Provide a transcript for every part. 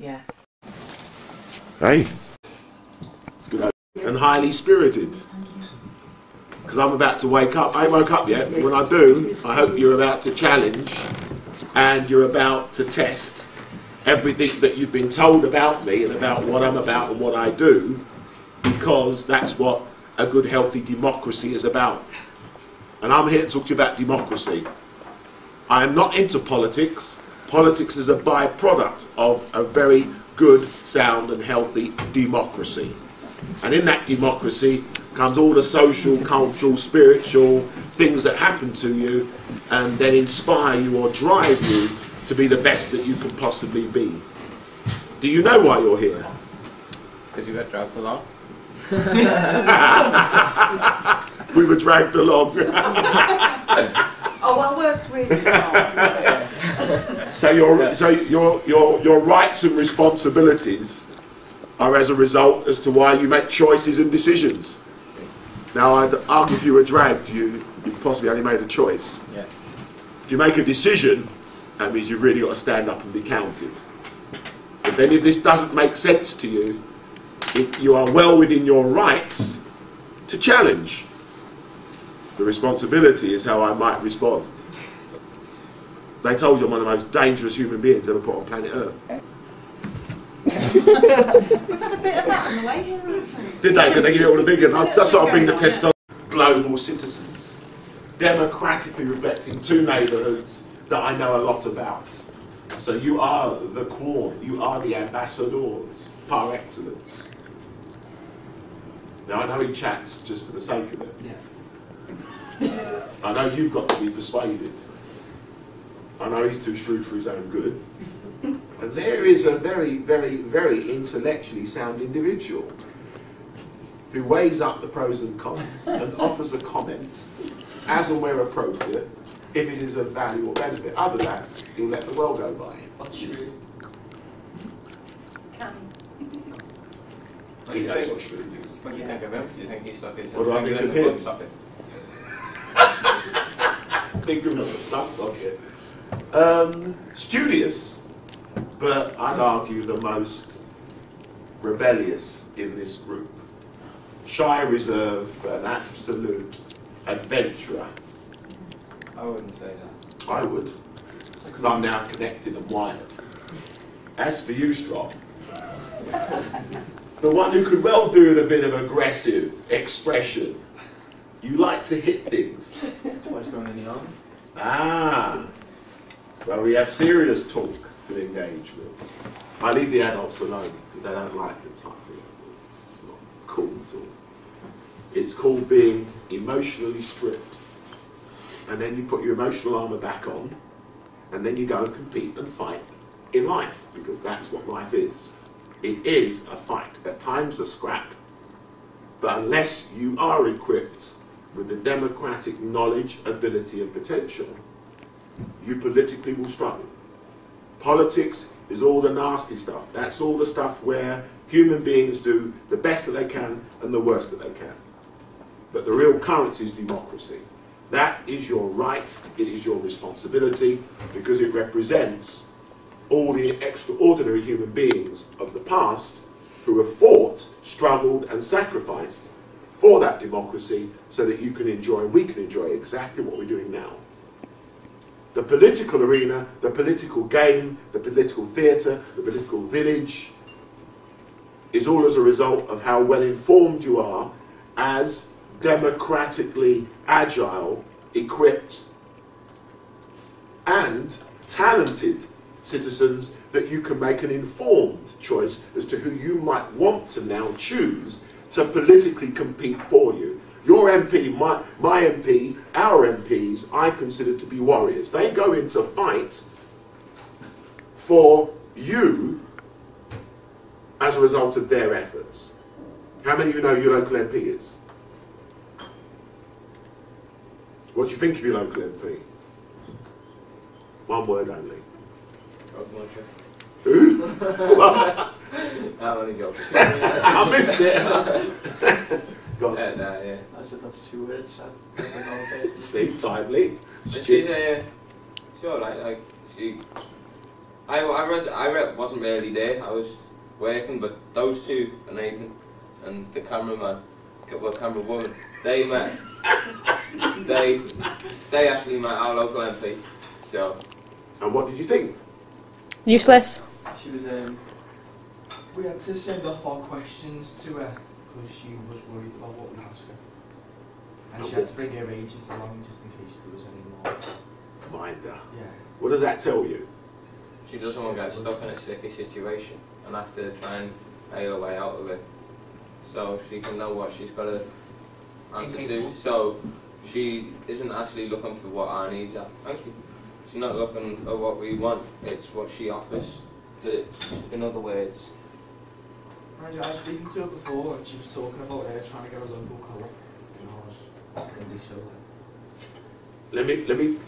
Yeah. Hey, it's good. And highly spirited. Because I'm about to wake up. I ain't woke up yet, but when I do, I hope you're about to challenge and you're about to test everything that you've been told about me and about what I'm about and what I do, because that's what a good, healthy democracy is about. And I'm here to talk to you about democracy. I am not into politics. Politics is a byproduct of a very good, sound and healthy democracy. And in that democracy comes all the social, cultural, spiritual things that happen to you and then inspire you or drive you to be the best that you can possibly be. Do you know why you're here? Because you got dragged along. We were dragged along. Oh, I worked really hard. So your rights and responsibilities are as a result as to why you make choices and decisions. Now, I'd argue if you were dragged, you've possibly only made a choice. Yeah. If you make a decision, that means you've really got to stand up and be counted. If any of this doesn't make sense to you, you are well within your rights to challenge. The responsibility is how I might respond. They told you I'm one of the most dangerous human beings ever put on planet Earth. We've had a bit of that on the way here, haven't we? Did they? Did they give you all the big one? That's what I bring the test on. Global citizens, democratically reflecting two neighbourhoods that I know a lot about. So you are the Quorn, you are the ambassadors par excellence. Now I know he chats just for the sake of it. Yeah. I know you've got to be persuaded. I know he's too shrewd for his own good. And there is a very, very, very intellectually sound individual who weighs up the pros and cons and offers a comment as and where appropriate if it is of value or benefit. Other than that, he'll let the world go by. What's true? He knows what's true. What do you think of him? Do you think he's stuck his... What do I think of him? Think of him as a stuck here. Studious, but I'd argue the most rebellious in this group. Shy, reserved, but an absolute adventurer. I wouldn't say that. I would, because I'm now connected and wired. As for you, Strong, the one who could well do with a bit of aggressive expression. You like to hit things. That's why he's going in the army. Ah, so we have serious talk to engage with. I leave the adults alone because they don't like the type of thing. It's not cool at all. It's called being emotionally stripped. And then you put your emotional armour back on, and then you go and compete and fight in life, because that's what life is. It is a fight, at times a scrap, but unless you are equipped with the democratic knowledge, ability and potential, you politically will struggle. Politics is all the nasty stuff. That's all the stuff where human beings do the best that they can and the worst that they can. But the real currency is democracy. That is your right, it is your responsibility, because it represents all the extraordinary human beings of the past who have fought, struggled and sacrificed for that democracy so that you can enjoy, we can enjoy exactly what we're doing now. The political arena, the political game, the political theatre, the political village is all as a result of how well informed you are as democratically agile, equipped and talented citizens, that you can make an informed choice as to who you might want to now choose to politically compete for you. Your MP, my MP, our MPs, I consider to be warriors. They go into fight for you as a result of their efforts. How many of you know your local MP is? What do you think of your local MP? One word only. Who? What? I'm only joking. I missed it. Go on. Yeah. I said that's 2 words. See, timely. She's alright, like, she I wasn't really there. I was working, but those two, Nathan and the cameraman, well, camerawoman, they met. they actually met our local MP. So. And what did you think? Useless. She was. We had to send off our questions to her because she was worried about what we'd ask her, and she had to bring her agents along just in case there was any more. Minder. Yeah. What does that tell you? She doesn't want to get stuck in a sticky situation and have to try and pay her way out of it. So she can know what she's got to answer to. So she isn't actually looking for what our needs are. Thank you. She's not looking at what we want. It's what she offers. In other words. I was speaking to her before and she was talking about her trying to get a local co-op. And I was really so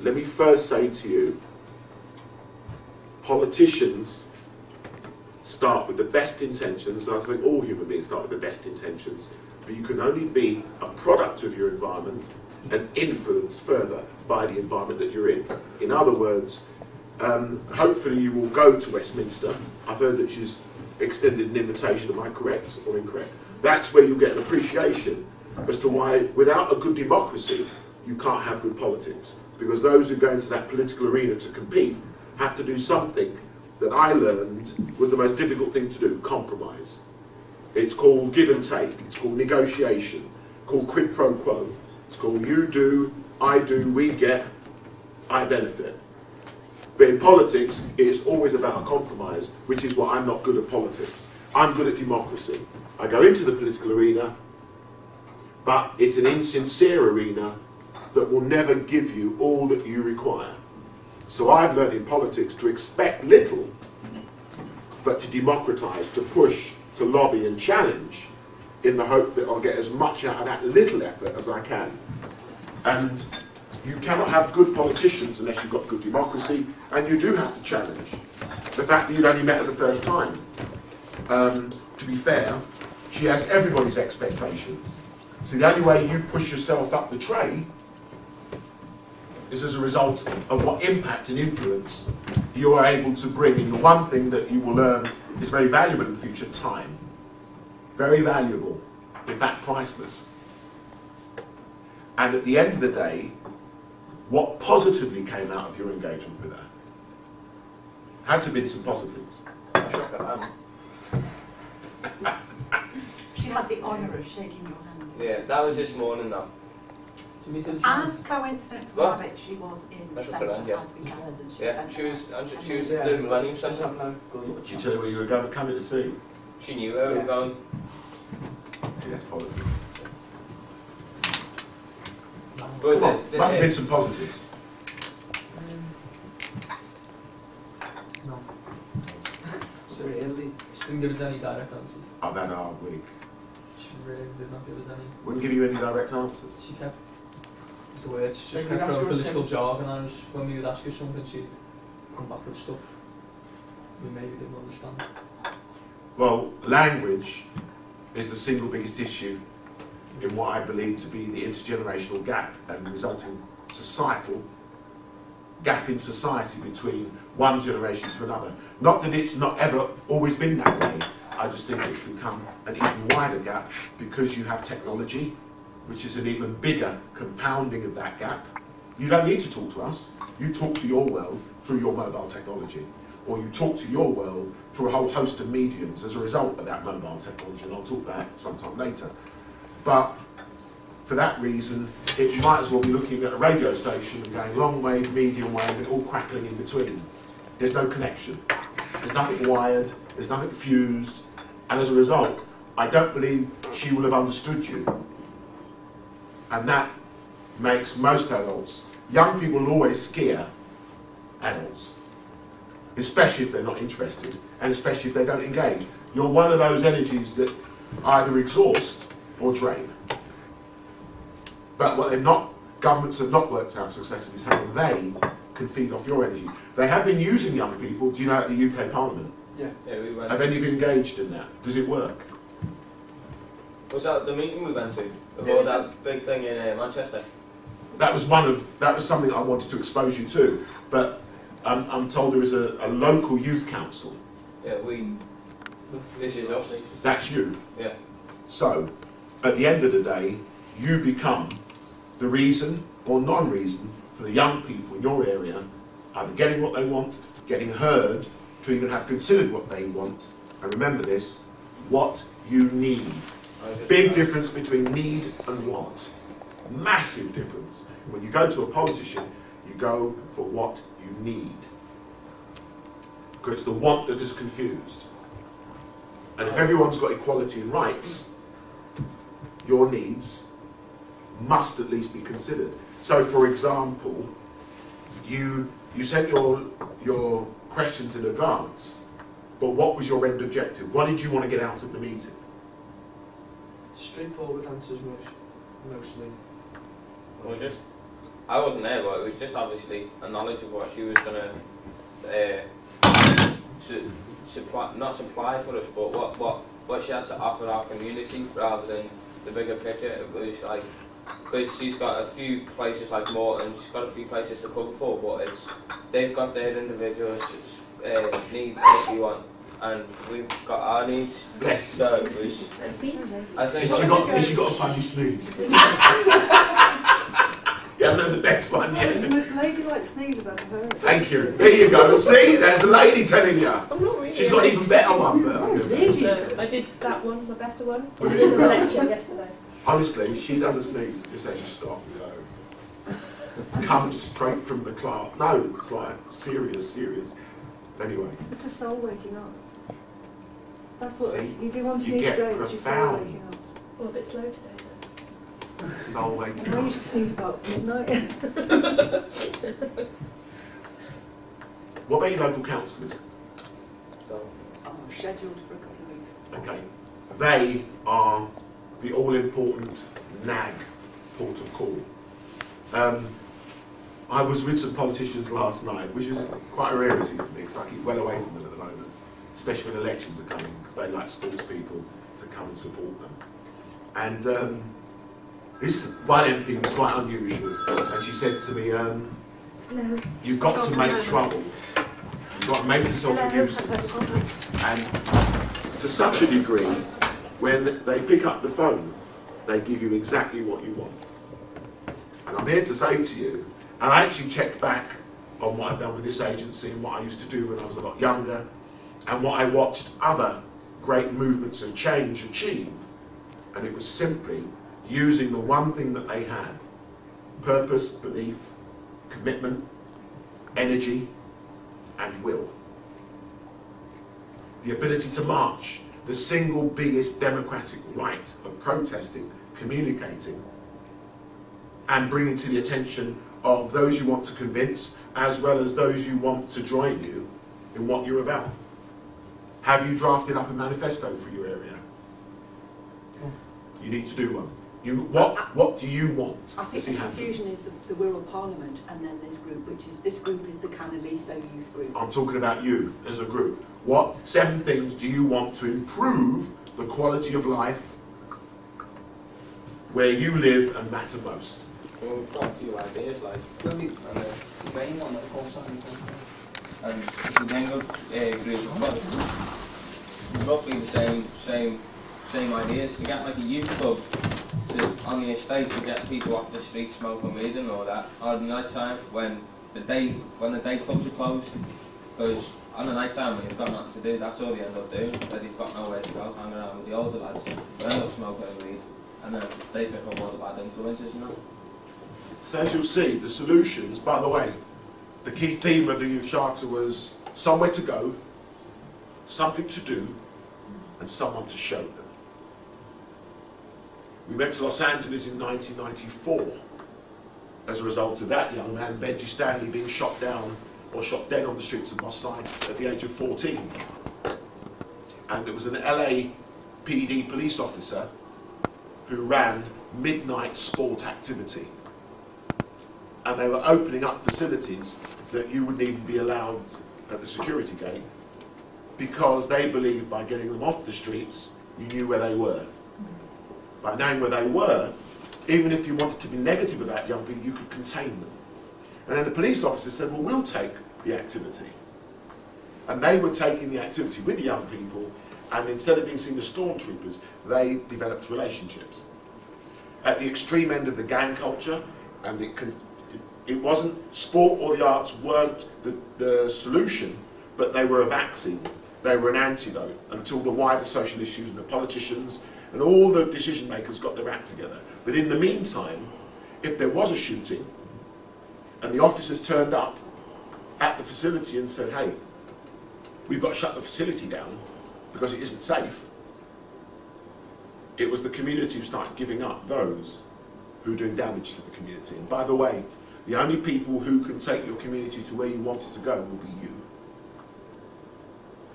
Let me first say to you, politicians start with the best intentions, and I think all human beings start with the best intentions, but you can only be a product of your environment and influenced further by the environment that you're in. In other words, hopefully you will go to Westminster. I've heard that she's extended an invitation, am I correct or incorrect? That's where you get an appreciation as to why, without a good democracy, you can't have good politics. Because those who go into that political arena to compete have to do something that I learned was the most difficult thing to do, compromise. It's called give and take, it's called negotiation, called quid pro quo. It's called you do, I do, we get, I benefit. But in politics, it is always about a compromise, which is why I'm not good at politics. I'm good at democracy. I go into the political arena, but it's an insincere arena that will never give you all that you require. So I've learned in politics to expect little, but to democratise, to push, to lobby and challenge in the hope that I'll get as much out of that little effort as I can. And you cannot have good politicians unless you've got good democracy, and you do have to challenge. The fact that you'd only met her the first time, to be fair, she has everybody's expectations. So the only way you push yourself up the tray is as a result of what impact and influence you are able to bring in. The one thing that you will learn is very valuable in the future, time. Very valuable, in fact priceless. And at the end of the day, what positively came out of your engagement with her? Had to have been some positives. She had the honour of shaking your hand. Yeah, that was this morning though. As coincidence would have it, she was in the centre as we gathered, and She was the Millennium Centre. Did she tell you where you were going to come in to see? She knew where we were going. See, that's politics. But Come on, must have been some positives. No. Sorry, Ellie. She didn't give us any direct answers. I've had a hard week. She really did not give us any. Wouldn't give you any direct answers. She kept the words. She just Maybe kept that's throwing your political jargon on us. When we would ask her something, she'd come back with stuff we maybe didn't understand. Well, language is the single biggest issue in what I believe to be the intergenerational gap and resulting societal gap in society between one generation to another. Not that it's not ever always been that way, I just think it's become an even wider gap because you have technology, which is an even bigger compounding of that gap. You don't need to talk to us, you talk to your world through your mobile technology, or you talk to your world through a whole host of mediums as a result of that mobile technology, and I'll talk about that sometime later. But for that reason, it might as well be looking at a radio station and going long wave, medium wave, and all crackling in between. There's no connection. There's nothing wired, there's nothing fused, and as a result, I don't believe she will have understood you. And that makes most adults, young people will always scare adults, especially if they're not interested, and especially if they don't engage. You're one of those energies that either exhaust or drain. But what they've not, governments have not worked out successfully is how they can feed off your energy. They have been using young people, do you know, at the UK Parliament? Yeah, we went. Have any of you engaged in that? Does it work? Was that the meeting we went to? About that big thing in Manchester? That was something I wanted to expose you to. But I'm told there is a local youth council. Yeah, this is us. That's you. Yeah. So, at the end of the day, you become the reason or non-reason for the young people in your area either getting what they want, getting heard, to even have considered what they want. And remember this, what you need. Big difference between need and want. Massive difference. When you go to a politician, you go for what you need. Because it's the want that is confused. And if everyone's got equality and rights, your needs must at least be considered. So, for example, you sent your questions in advance, but what was your end objective? What did you want to get out of the meeting? Straightforward answers mostly. Well, I wasn't there, but it was just obviously a knowledge of what she was going to supply, not supply for us, but what she had to offer our community rather than the bigger picture. It was like, because she's got a few places like Morton, she's got a few places to cover for, but they've got their individual needs if you want, and we've got our needs. Bless you. So it was, I think She got a funny sneeze. You haven't heard the best one That was the yet. most ladylike sneeze I've ever heard. Thank you. There you go. See, there's the lady telling you. I'm not really. She's got an even better one. But So I did that one, the better one. I did in the lecture yesterday. honestly, she doesn't sneeze. Just says you stop and go. It comes straight from the clerk. No, it's like serious. Anyway, It's a soul waking up. That's what See, you do one you sneeze get a day, it's your soul profound. waking up. Well, a bit slow today. soul waking I up. usually sneeze about midnight. What about your local councillors? so, Oh, scheduled for a couple of weeks. Okay, they are the all-important NAG port of call. I was with some politicians last night, which is quite a rarity for me because I keep well away from them at the moment, especially when elections are coming, because they like sports people to come and support them. And this one MP was quite unusual, and she said to me, No. you've got to make trouble. You've got to make yourself a nuisance. And to such a degree, when they pick up the phone, they give you exactly what you want. And I'm here to say to you, and I actually checked back on what I've done with this agency and what I used to do when I was a lot younger, and what I watched other great movements of change achieve. And it was simply using the one thing that they had: purpose, belief, commitment, energy, and will. The ability to march, the single biggest democratic right of protesting, communicating, and bringing to the attention of those you want to convince, as well as those you want to join you in what you're about. Have you drafted up a manifesto for your area? You need to do one. What do you want I to think see the happen? confusion is the Wirral Parliament and then this group, this group is the Canaliso youth group. I'm talking about you as a group. What 7 things do you want to improve the quality of life where you live and matter most? well, we've got a few ideas, like, and the Dengo group have got roughly the same ideas, to get like a youth club on the estate to get people off the street smoking weed and all that, or at night time when the day clubs are closed, because on the night time when you've got nothing to do, that's all they end up doing, that you've got nowhere to go, hang around with the older lads, they end up smoking weed, and then they pick up all the bad influences and that. So as you'll see, the solutions, by the way, the key theme of the Youth Charter was somewhere to go, something to do, and someone to show them. We went to Los Angeles in 1994 as a result of that young man, Benji Stanley, being shot down or shot dead on the streets of Moss Side at the age of 14. And it was an LAPD police officer who ran midnight sport activity. And they were opening up facilities that you wouldn't even be allowed at the security gate, because they believed by getting them off the streets, you knew where they were. By knowing where they were, even if you wanted to be negative about young people, you could contain them. And then the police officer said, well, we'll take the activity. And they were taking the activity with the young people, and instead of being seen as stormtroopers, they developed relationships. At the extreme end of the gang culture, and it wasn't sport or the arts weren't the solution, but they were a vaccine. They were an antidote until the wider social issues and the politicians and all the decision makers got their act together. But in the meantime, if there was a shooting and the officers turned up at the facility and said, hey, we've got to shut the facility down because it isn't safe, it was the community who started giving up those who were doing damage to the community. And by the way, the only people who can take your community to where you want it to go will be you.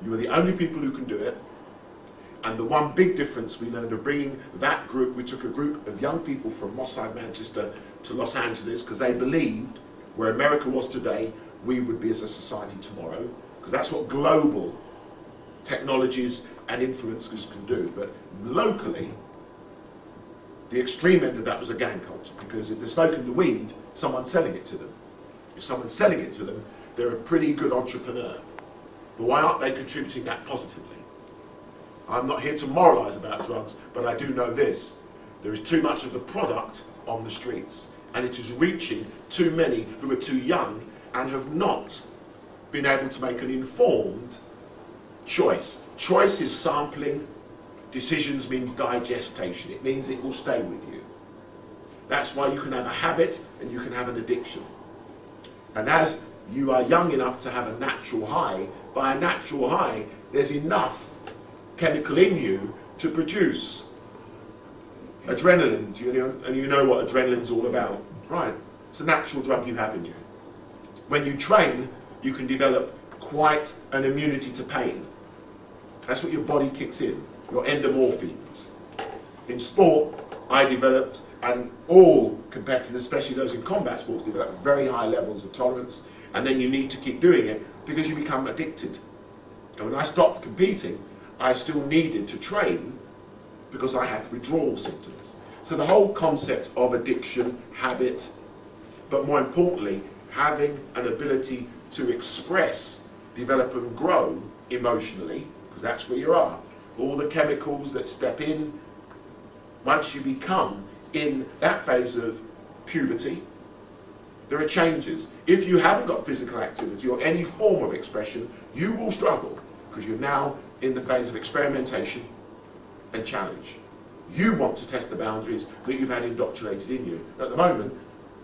You are the only people who can do it. And the one big difference we learned of bringing that group, we took a group of young people from Moss Side, Manchester to Los Angeles because they believed where America was today, we would be as a society tomorrow. Because that's what global technologies and influencers can do. But locally, the extreme end of that was a gang culture. Because if they're smoking the weed, someone's selling it to them. If someone's selling it to them, they're a pretty good entrepreneur. But why aren't they contributing that positively? I'm not here to moralise about drugs, but I do know this. There is too much of the product on the streets, and it is reaching too many who are too young and have not been able to make an informed choice. Choice is sampling. Decisions mean digestation. It means it will stay with you. That's why you can have a habit and you can have an addiction. And as you are young enough to have a natural high, by a natural high, there's enough chemical in you to produce adrenaline. And you know what adrenaline's all about, right? It's a natural drug you have in you. When you train, you can develop quite an immunity to pain. That's what your body kicks in, your endomorphines. In sport, I developed, and all competitors, especially those in combat sports, develop very high levels of tolerance, and then you need to keep doing it because you become addicted. And when I stopped competing, I still needed to train because I had withdrawal symptoms. So the whole concept of addiction, habit, but more importantly, having an ability to express, develop and grow emotionally, because that's where you are. All the chemicals that step in, once you become in that phase of puberty, there are changes. If you haven't got physical activity or any form of expression, you will struggle because you're now in the phase of experimentation and challenge. You want to test the boundaries that you've had indoctrinated in you. At the moment,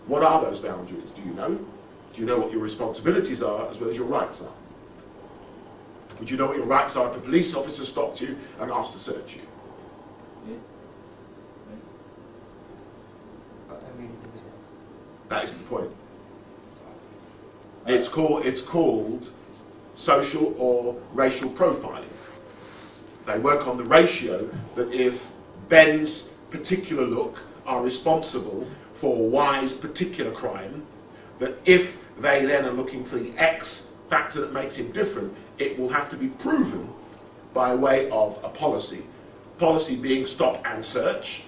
what are those boundaries? Do you know? Do you know what your responsibilities are as well as your rights are? Would you know what your rights are if a police officer stopped you and asked to search you? That isn't the point. It's called social or racial profiling. They work on the ratio that if Ben's particular look are responsible for Y's particular crime, that if they then are looking for the X factor that makes him different, it will have to be proven by way of a policy. Policy being stop and search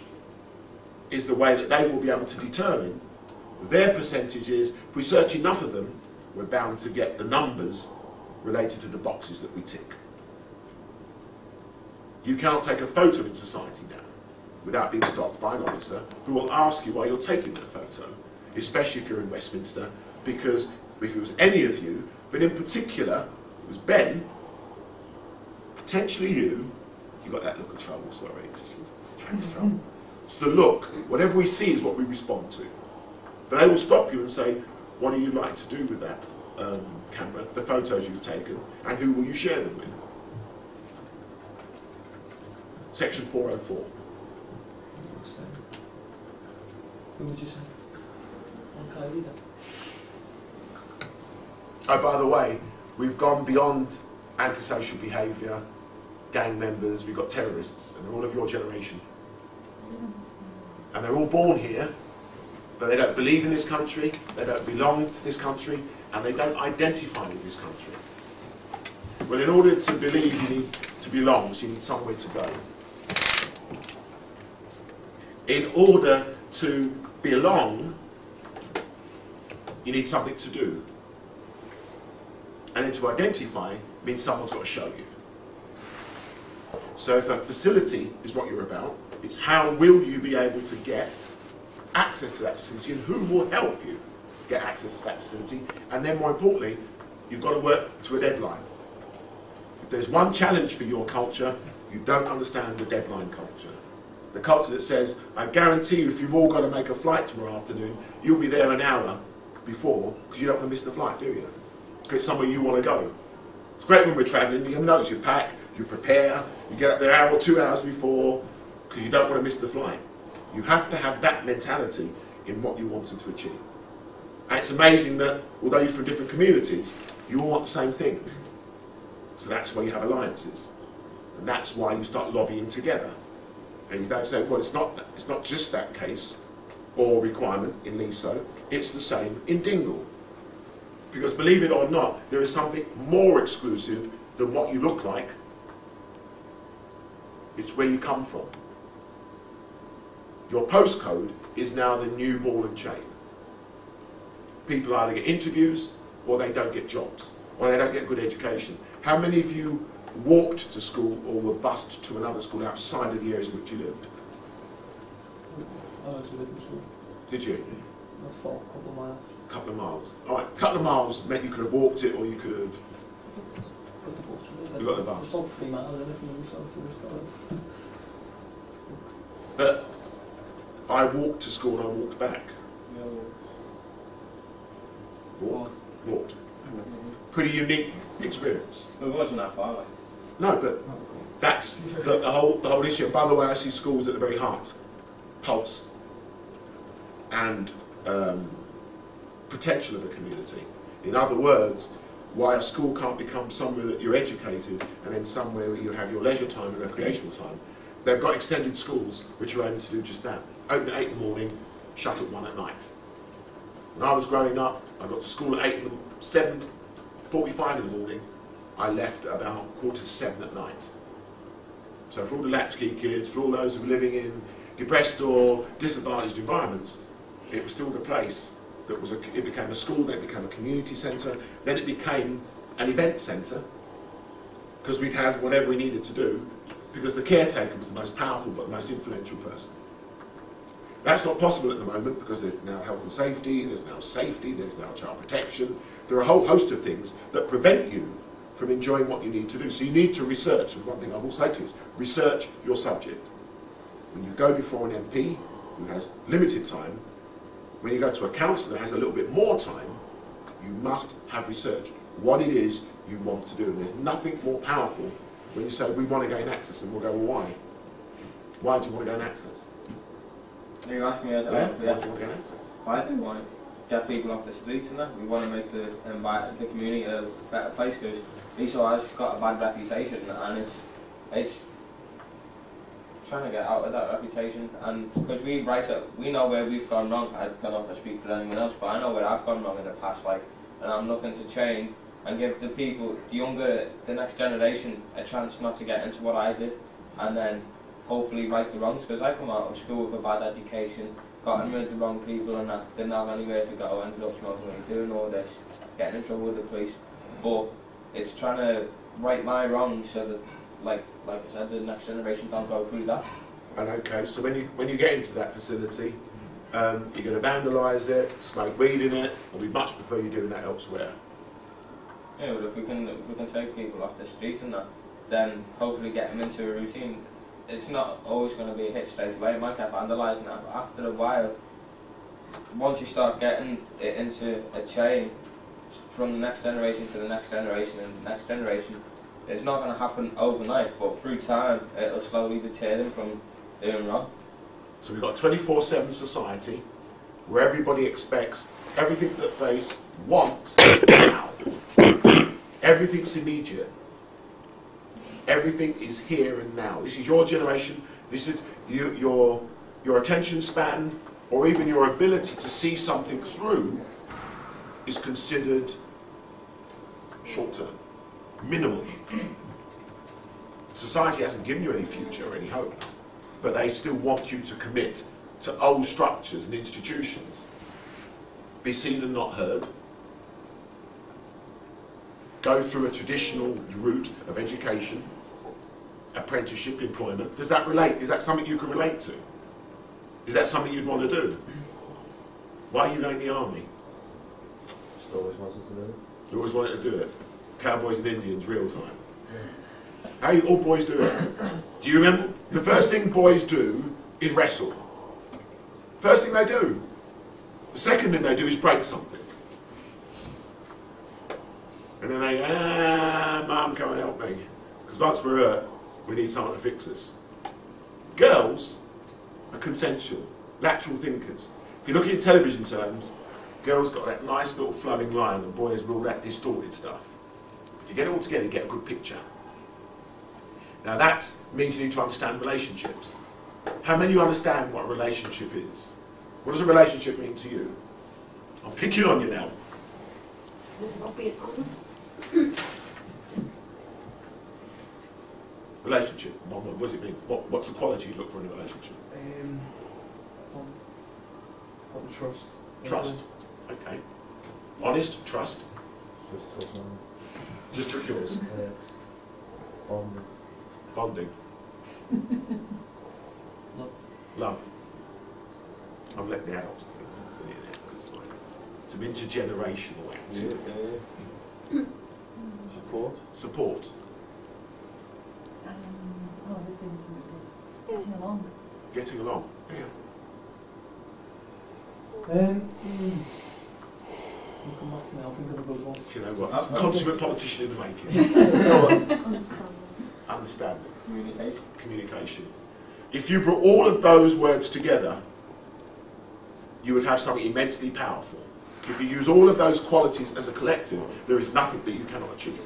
is the way that they will be able to determine their percentages. If we search enough of them, we're bound to get the numbers related to the boxes that we tick. You cannot take a photo in society now without being stopped by an officer who will ask you why you're taking that photo, especially if you're in Westminster, because if it was any of you, but in particular, it was Ben, potentially you got that look of trouble, sorry, just trouble. It's the look, whatever we see is what we respond to. But they will stop you and say, what do you like to do with that camera, the photos you've taken, and who will you share them with? Section 404. Who would you say? Okay, Oh, by the way, we've gone beyond antisocial behaviour, gang members, we've got terrorists, and they're all of your generation. And they're all born here, but they don't believe in this country, they don't belong to this country, and they don't identify with this country. Well, in order to believe, you need to belong, so you need somewhere to go. In order to belong, you need something to do. And then to identify means someone's got to show you. So if a facility is what you're about, it's how will you be able to get access to that facility and who will help you get access to that facility. And then more importantly, you've got to work to a deadline. If there's one challenge for your culture, you don't understand the deadline culture. The culture that says, I guarantee you if you've all got to make a flight tomorrow afternoon, you'll be there an hour before because you don't want to miss the flight, do you? Because it's somewhere you want to go. It's great when we're travelling, you notice you pack, you prepare, you get up there an hour or 2 hours before because you don't want to miss the flight. You have to have that mentality in what you're wanting to achieve. And it's amazing that although you're from different communities, you all want the same things. So that's why you have alliances. And that's why you start lobbying together. And you don't say, well, it's not just that case or requirement in LISO, it's the same in Dingle. Because believe it or not, there is something more exclusive than what you look like. It's where you come from. Your postcode is now the new ball and chain. People either get interviews or they don't get jobs or they don't get good education. How many of you walked to school or were bused to another school outside of the areas in which you lived? I was living in school. Did you? I thought a couple of miles. A couple of miles. All right, a couple of miles meant you could have walked it or you could have... Got the bus. You got the bus. It's about 3 miles in it from the south to the south. But I walked to school and I walked back. Walked. Pretty unique experience. It wasn't that far away. No, but that's the whole issue. And by the way, I see schools at the very heart, pulse, and potential of a community. In other words, why a school can't become somewhere that you're educated and then somewhere where you have your leisure time and recreational time. They've got extended schools which are able to do just that. Open at 8 in the morning, shut at 1 at night. When I was growing up, I got to school at 7:45 in the morning. I left at about 6:45 at night. So for all the latchkey kids, for all those who were living in depressed or disadvantaged environments, it was still the place that was it became a school, then it became a community centre, then it became an event centre, because we'd have whatever we needed to do, because the caretaker was the most powerful but the most influential person. That's not possible at the moment because there's now health and safety, there's now child protection. There are a whole host of things that prevent you from enjoying what you need to do. So you need to research, and one thing I will say to you is research your subject. When you go before an MP who has limited time, when you go to a councillor that has a little bit more time, you must have researched what it is you want to do. And there's nothing more powerful when you say, we want to gain access, and we'll go, well, why? Why do you want to gain access? You asked me as Why do you want to gain access? Why do we want to get people off the streets and that? We want to make the community a better place because LISO has got a bad reputation and it's trying to get out of that reputation, and because we know where we've gone wrong. I don't know if I speak for anyone else, but I know where I've gone wrong in the past, and I'm looking to change and give the people, the next generation, a chance not to get into what I did, and then hopefully right the wrongs, because I come out of school with a bad education, got in with the wrong people and that, didn't have anywhere to go, ended up smoking weed, doing all this, getting in trouble with the police. But it's trying to right my wrongs so that, like I said, the next generation don't go through that. And okay, so when you get into that facility, you're going to vandalise it, smoke weed in it, or we'd much prefer you doing that elsewhere. Yeah, but if we can take people off the street and that, then hopefully get them into a routine. It's not always going to be a hit straight away. It might get vandalising that, but after a while, once you start getting it into a chain from the next generation to the next generation and the next generation, it's not going to happen overnight, but through time, it'll slowly deter them from doing wrong. So we've got a 24/7 society where everybody expects everything that they want now. Everything's immediate. Everything is here and now. This is your generation. This is your attention span, or even your ability to see something through, is considered short term, minimal. Society hasn't given you any future or any hope, but they still want you to commit to old structures and institutions. Be seen and not heard. go through a traditional route of education, apprenticeship, employment. Does that relate? Is that something you can relate to? Is that something you'd want to do? Why are you going in the army? Just always wanted to do it. You always wanted to do it. Cowboys and Indians, real time. How you, all boys do it. Do you remember? The first thing boys do is wrestle. First thing they do. The second thing they do is break something. And then they go, Mum, come and help me. Because once we're hurt, we need someone to fix us. Girls are consensual, lateral thinkers. If you look in television terms, girls got that nice little flowing line and boys with all that distorted stuff. If you get it all together, you get a good picture. Now that means you need to understand relationships. How many of you understand what a relationship is? What does a relationship mean to you? I'm picking on you now. Not being honest. Relationship, what does it mean? What's the quality you look for in a relationship? On trust. Trust. Okay. Honest, trust. Just talking. Just took yours. Bonding. Love. Love. I'm letting the adults do it because it's an intergenerational activity. Support. Support. Getting along. Getting along. Yeah. I'll come back to me, I'll think of a good one. You know what? Consummate politician in the making. Go on. Understanding. Communication. Communication. If you brought all of those words together, you would have something immensely powerful. If you use all of those qualities as a collective, there is nothing that you cannot achieve.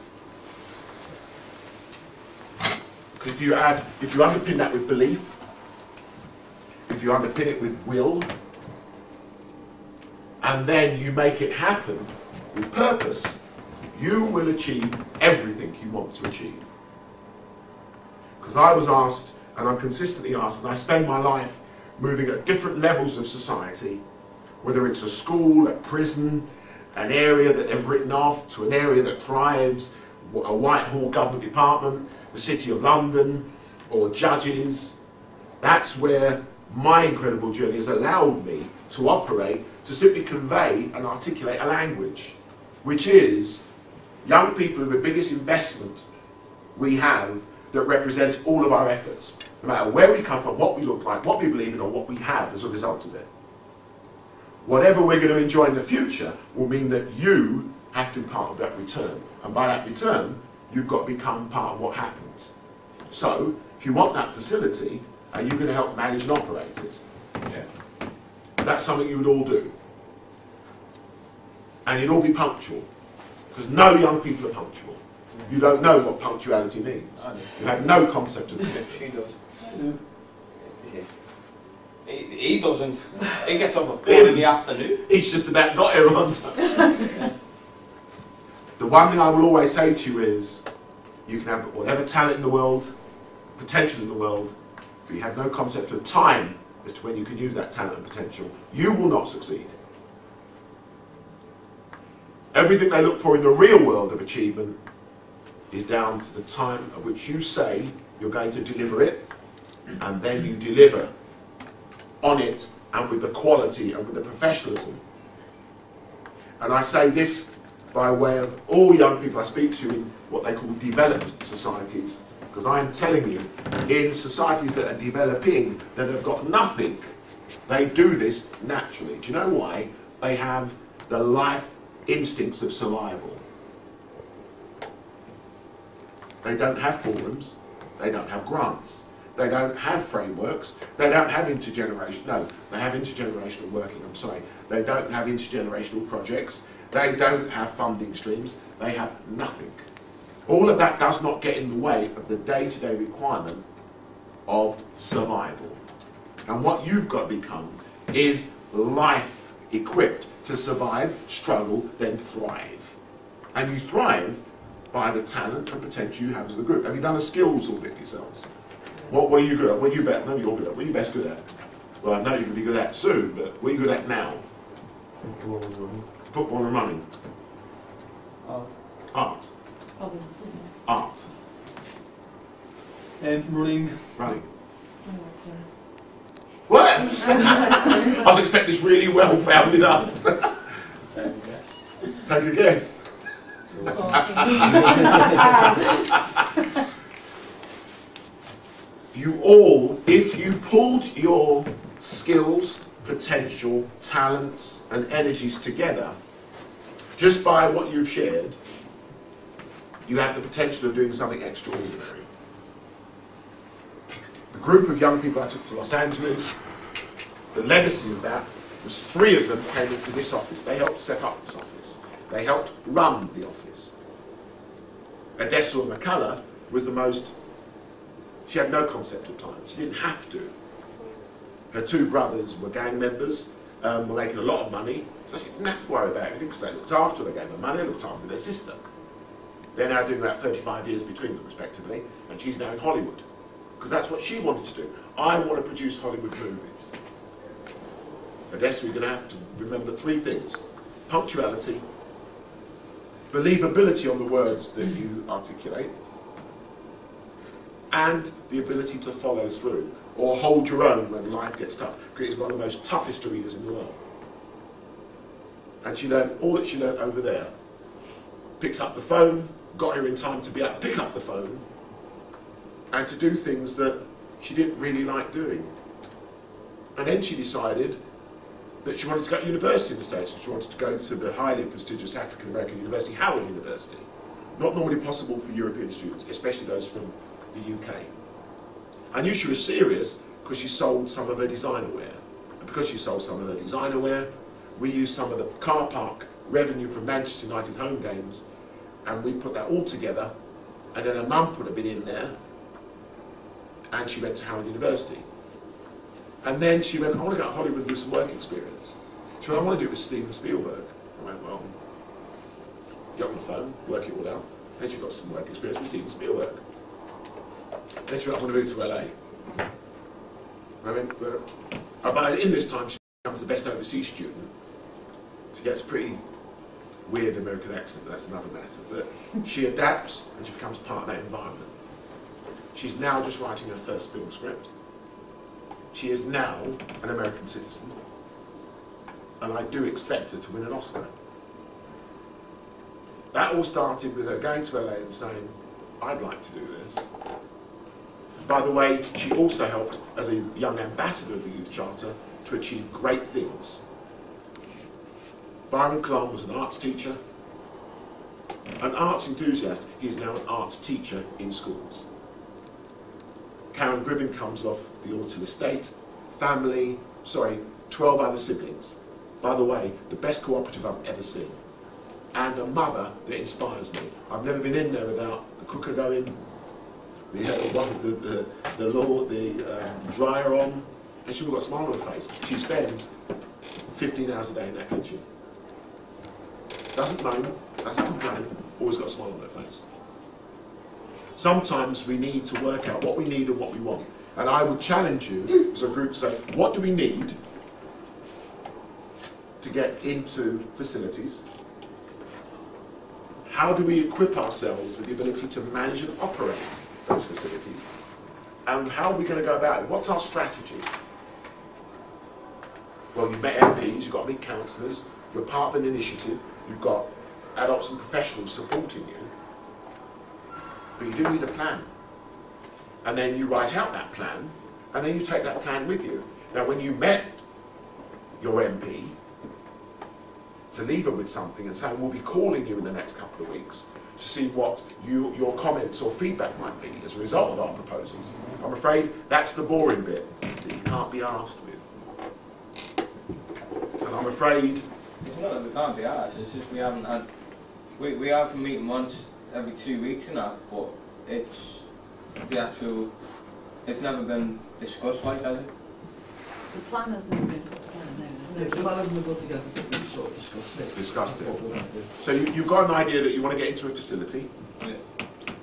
Because if you underpin that with belief, if you underpin it with will, and then you make it happen with purpose, you will achieve everything you want to achieve. Because I was asked, and I'm consistently asked, and I spend my life moving at different levels of society, whether it's a school, a prison, an area that they've written off, to an area that thrives, a Whitehall government department, the City of London, or judges. That's where my incredible journey has allowed me to operate, to simply convey and articulate a language, which is young people are the biggest investment we have that represents all of our efforts, no matter where we come from, what we look like, what we believe in, or what we have as a result of it. Whatever we're going to enjoy in the future will mean that you have to be part of that return. And by that return, you've got to become part of what happens. So, if you want that facility, are you going to help manage and operate it? Yeah. That's something you would all do. And you'd all be punctual. Because no young people are punctual. You don't know what punctuality means. You have no concept of it. She does. He doesn't. He gets up at 4 in the afternoon. He's just about got here on time. The one thing I will always say to you is, you can have whatever talent in the world, potential in the world, but you have no concept of time as to when you can use that talent and potential, you will not succeed. Everything they look for in the real world of achievement is down to the time at which you say you're going to deliver it, and then you deliver on it, and with the quality and with the professionalism. And I say this by way of all young people I speak to in what they call developed societies, because I'm telling you, in societies that are developing, that have got nothing, they do this naturally. Do you know why? They have the life instincts of survival. They don't have forums, they don't have grants, they don't have frameworks, they don't have intergenerational, no, they have intergenerational working, I'm sorry. They don't have intergenerational projects, they don't have funding streams, they have nothing. All of that does not get in the way of the day-to-day requirement of survival. And what you've got to become is life equipped to survive, struggle, then thrive. And you thrive by the talent and potential you have as the group. Have you done a skills audit yourselves? What are you good at? What are you better? No, you're good at. What are you best good at? Well, I know you're going to be good at soon, but what are you good at now? Football and running. Football and running. Art. Art. Art. Running. Running. What? I was expecting this really well-founded answer. Take a guess. You all, if you pulled your skills, potential, talents and energies together, just by what you've shared, you have the potential of doing something extraordinary. The group of young people I took to Los Angeles, the legacy of that was 3 of them came into this office. They helped set up this office. They helped run the office. Odessa McCullough was the most, she had no concept of time. She didn't have to. Her 2 brothers were gang members, were making a lot of money, so she didn't have to worry about everything because they looked after her, they gave her money, they looked after their sister. They're now doing about 35 years between them, respectively, and she's now in Hollywood. Because that's what she wanted to do. I want to produce Hollywood movies. Odessa, you're going to have to remember 3 things. Punctuality, believability on the words that you articulate, and the ability to follow through, or hold your own when life gets tough. Because it's one of the most toughest readers in the world. And she learned all that she learned over there. Picks up the phone, got here in time to be able to pick up the phone, and to do things that she didn't really like doing. And then she decided that she wanted to go to university in the States. She wanted to go to the highly prestigious African American university, Howard University. Not normally possible for European students, especially those from the UK. I knew she was serious because she sold some of her designer wear. And because she sold some of her designer wear, we used some of the car park revenue from Manchester United home games, and we put that all together, and then her mum put a bit in there, and she went to Howard University. And then she went, I want to go to Hollywood and do some work experience. She went, I want to do it with Steven Spielberg. I went, well, get on the phone, work it all out. Then she got some work experience with Steven Spielberg. Then she went, I want to move to LA. I went, well, about in this time she becomes the best overseas student. She gets a pretty weird American accent, but that's another matter. But she adapts and she becomes part of that environment. She's now just writing her first film script. She is now an American citizen. And I do expect her to win an Oscar. That all started with her going to LA and saying, I'd like to do this. By the way, she also helped, as a young ambassador of the Youth Charter, to achieve great things. Byron Clon was an arts teacher, an arts enthusiast. He's now an arts teacher in schools. Karen Gribben comes off the Orton estate, 12 other siblings. By the way, the best cooperative I've ever seen. And a mother that inspires me. I've never been in there without the cooker going, the dryer on, and she's got a smile on her face. She spends 15 hours a day in that kitchen. Doesn't moan, doesn't complain, always got a smile on her face. Sometimes we need to work out what we need and what we want. And I would challenge you as a group to say, what do we need to get into facilities? How do we equip ourselves with the ability to manage and operate those facilities? And how are we going to go about it? What's our strategy? Well, you've met MPs, you've got to meet councillors, you're part of an initiative, you've got adults and professionals supporting you. But you do need a plan. And then you write out that plan, and then you take that plan with you. Now, when you met your MP, to leave her with something and say, we'll be calling you in the next couple of weeks to see what your comments or feedback might be as a result of our proposals. I'm afraid that's the boring bit that you can't be asked with. And I'm afraid... It's not that we can't be asked, it's just we haven't had... We have a meeting once every 2 weeks and that, but it's the actual... It's never been discussed like, has it? The plan has never been put together, no. The plan hasn't been put together, but we've sort of discussed it. So you've got an idea that you want to get into a facility. Yeah.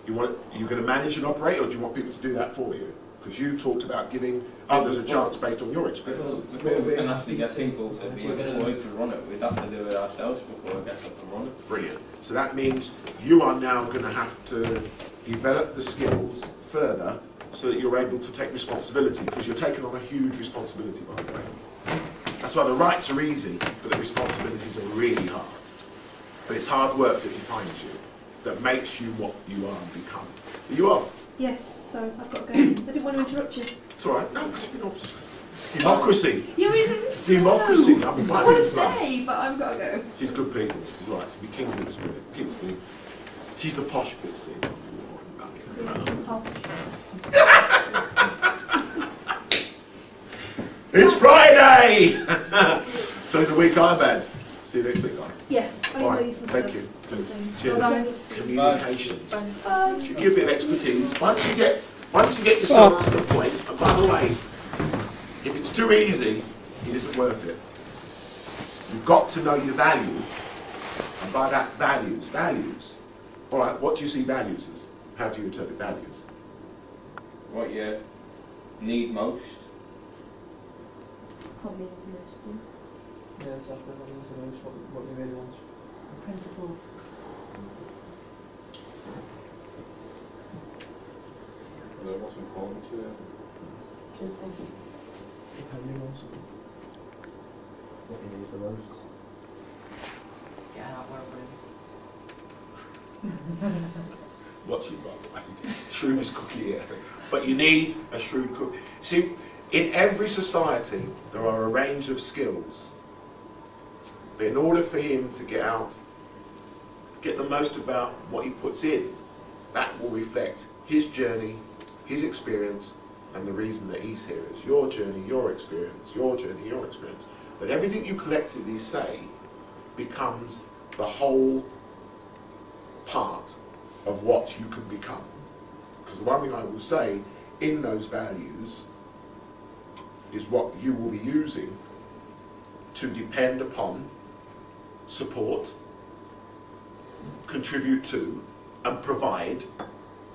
You're going to manage and operate, or do you want people to do that for you? because you talked about giving others a chance based on your experiences. Before we can actually get people to be employed to run it, we'd have to do it ourselves before it gets up and running. Brilliant. So that means you are now going to have to develop the skills further so that you're able to take responsibility, because you're taking on a huge responsibility, by the way. That's why the rights are easy, but the responsibilities are really hard. But it's hard work that defines you, that makes you what you are and become. Are you off? Yes, sorry, I've got to go. I didn't want to interrupt you. It's all right. No, democracy. You're in. Democracy. No. I'm I want to stay, but I've got to go. She's good people. She's all right. To be Kingsman Spirit. Kingsman. She's the posh bit, see. It's Friday! So the week I've had. See you next week, guys. Yes, I All know right. you some Thank stuff. you. Please. Thanks. Cheers. Bye. Communications. Bye. You give a bit of expertise. Once you get yourself to the point, and by the way, if it's too easy, it isn't worth it. You've got to know your values, and by that values. All right, what do you see values as? How do you interpret values? What you need most. Probably is the most. Yeah, exactly. What you really want. Principles. What's important to you? Principles. How you want something. What you need the most? Get out where we're Watch it, by the way. Shrewdest cookie here. But you need a shrewd cook. See, in every society, there are a range of skills. But in order for him to get the most about what he puts in, that will reflect his journey, his experience, and the reason that he's here is your journey, your experience, your journey, your experience. But everything you collectively say becomes the whole part of what you can become. Because the one thing I will say, in those values, is what you will be using to depend upon, support, contribute to, and provide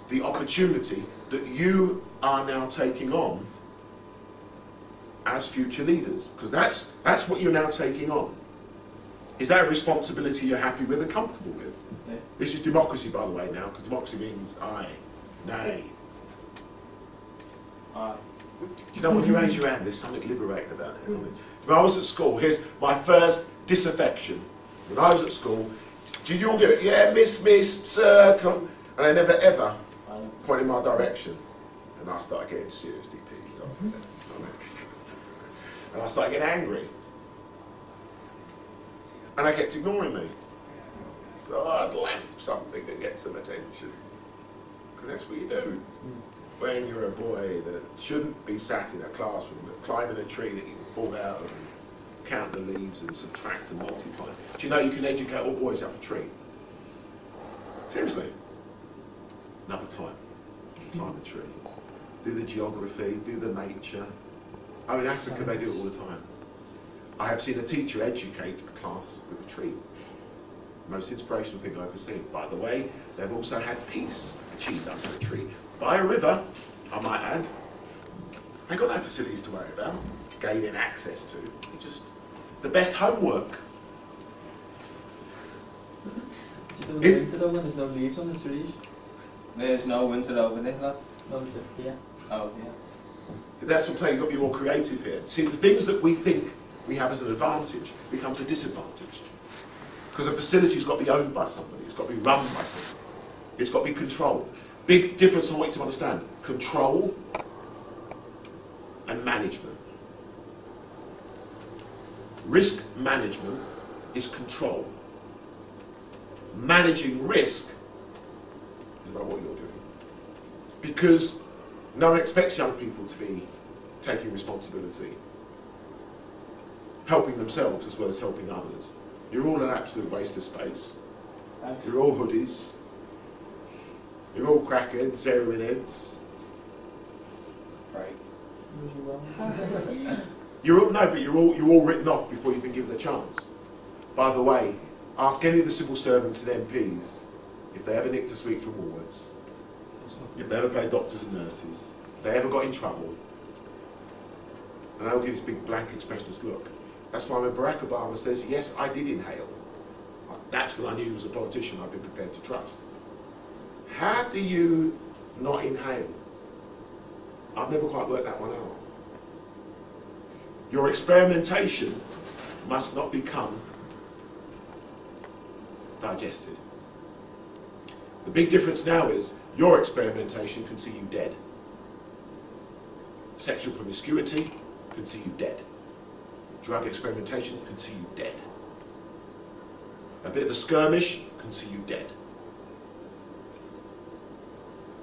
the opportunity that you are now taking on as future leaders. Because that's what you're now taking on. Is that a responsibility you're happy with and comfortable with? Yeah. This is democracy, by the way, now, because democracy means aye, nay. Aye. Do you know, when you raise your hand, there's something liberating about it. When I was at school, here's my first disaffection. When I was at school, did you all do it? Yeah, miss, sir, come. And they never ever point in my direction. And I started getting seriously peeved off. And I started getting angry. And they kept ignoring me. So I'd lamp something to get some attention. Because that's what you do. When you're a boy that shouldn't be sat in a classroom, but climbing a tree that you can fall out of and count the leaves and subtract and multiply. Do you know you can educate all boys up a tree? Seriously. Another time. Climb a tree. Do the geography, do the nature. Oh, in Africa they do it all the time. I have seen a teacher educate a class with a tree. Most inspirational thing I've ever seen. By the way, they've also had peace achieved under a tree. By a river, I might add. Ain't got no facilities to worry about. Gaining access to. Just the best homework. Do you do winter though when there's no leaves on the trees? There's no winter over there, lad. No, is it? Yeah. Oh, yeah. That's what I'm saying, you've got to be more creative here. See, the things that we think we have as an advantage becomes a disadvantage. Because the facility's got to be owned by somebody, it's got to be run by somebody, it's got to be controlled. Big difference I want you to understand. Control and management. Risk management is control. Managing risk is about what you're doing. Because no one expects young people to be taking responsibility, helping themselves as well as helping others. You're all an absolute waste of space. You're all hoodies. You're all crackheads, heroin heads. Right. You're all, no, but you're all written off before you've been given a chance. By the way, ask any of the civil servants and MPs if they ever nicked a sweet from Woolworths, if they ever played doctors and nurses, they ever got in trouble, and they'll give this big blank expressionist look. That's why when Barack Obama says, yes, I did inhale, that's when I knew he was a politician I'd been prepared to trust. How do you not inhale? I've never quite worked that one out. Your experimentation must not become digested. The big difference now is your experimentation can see you dead. Sexual promiscuity can see you dead. Drug experimentation can see you dead. A bit of a skirmish can see you dead.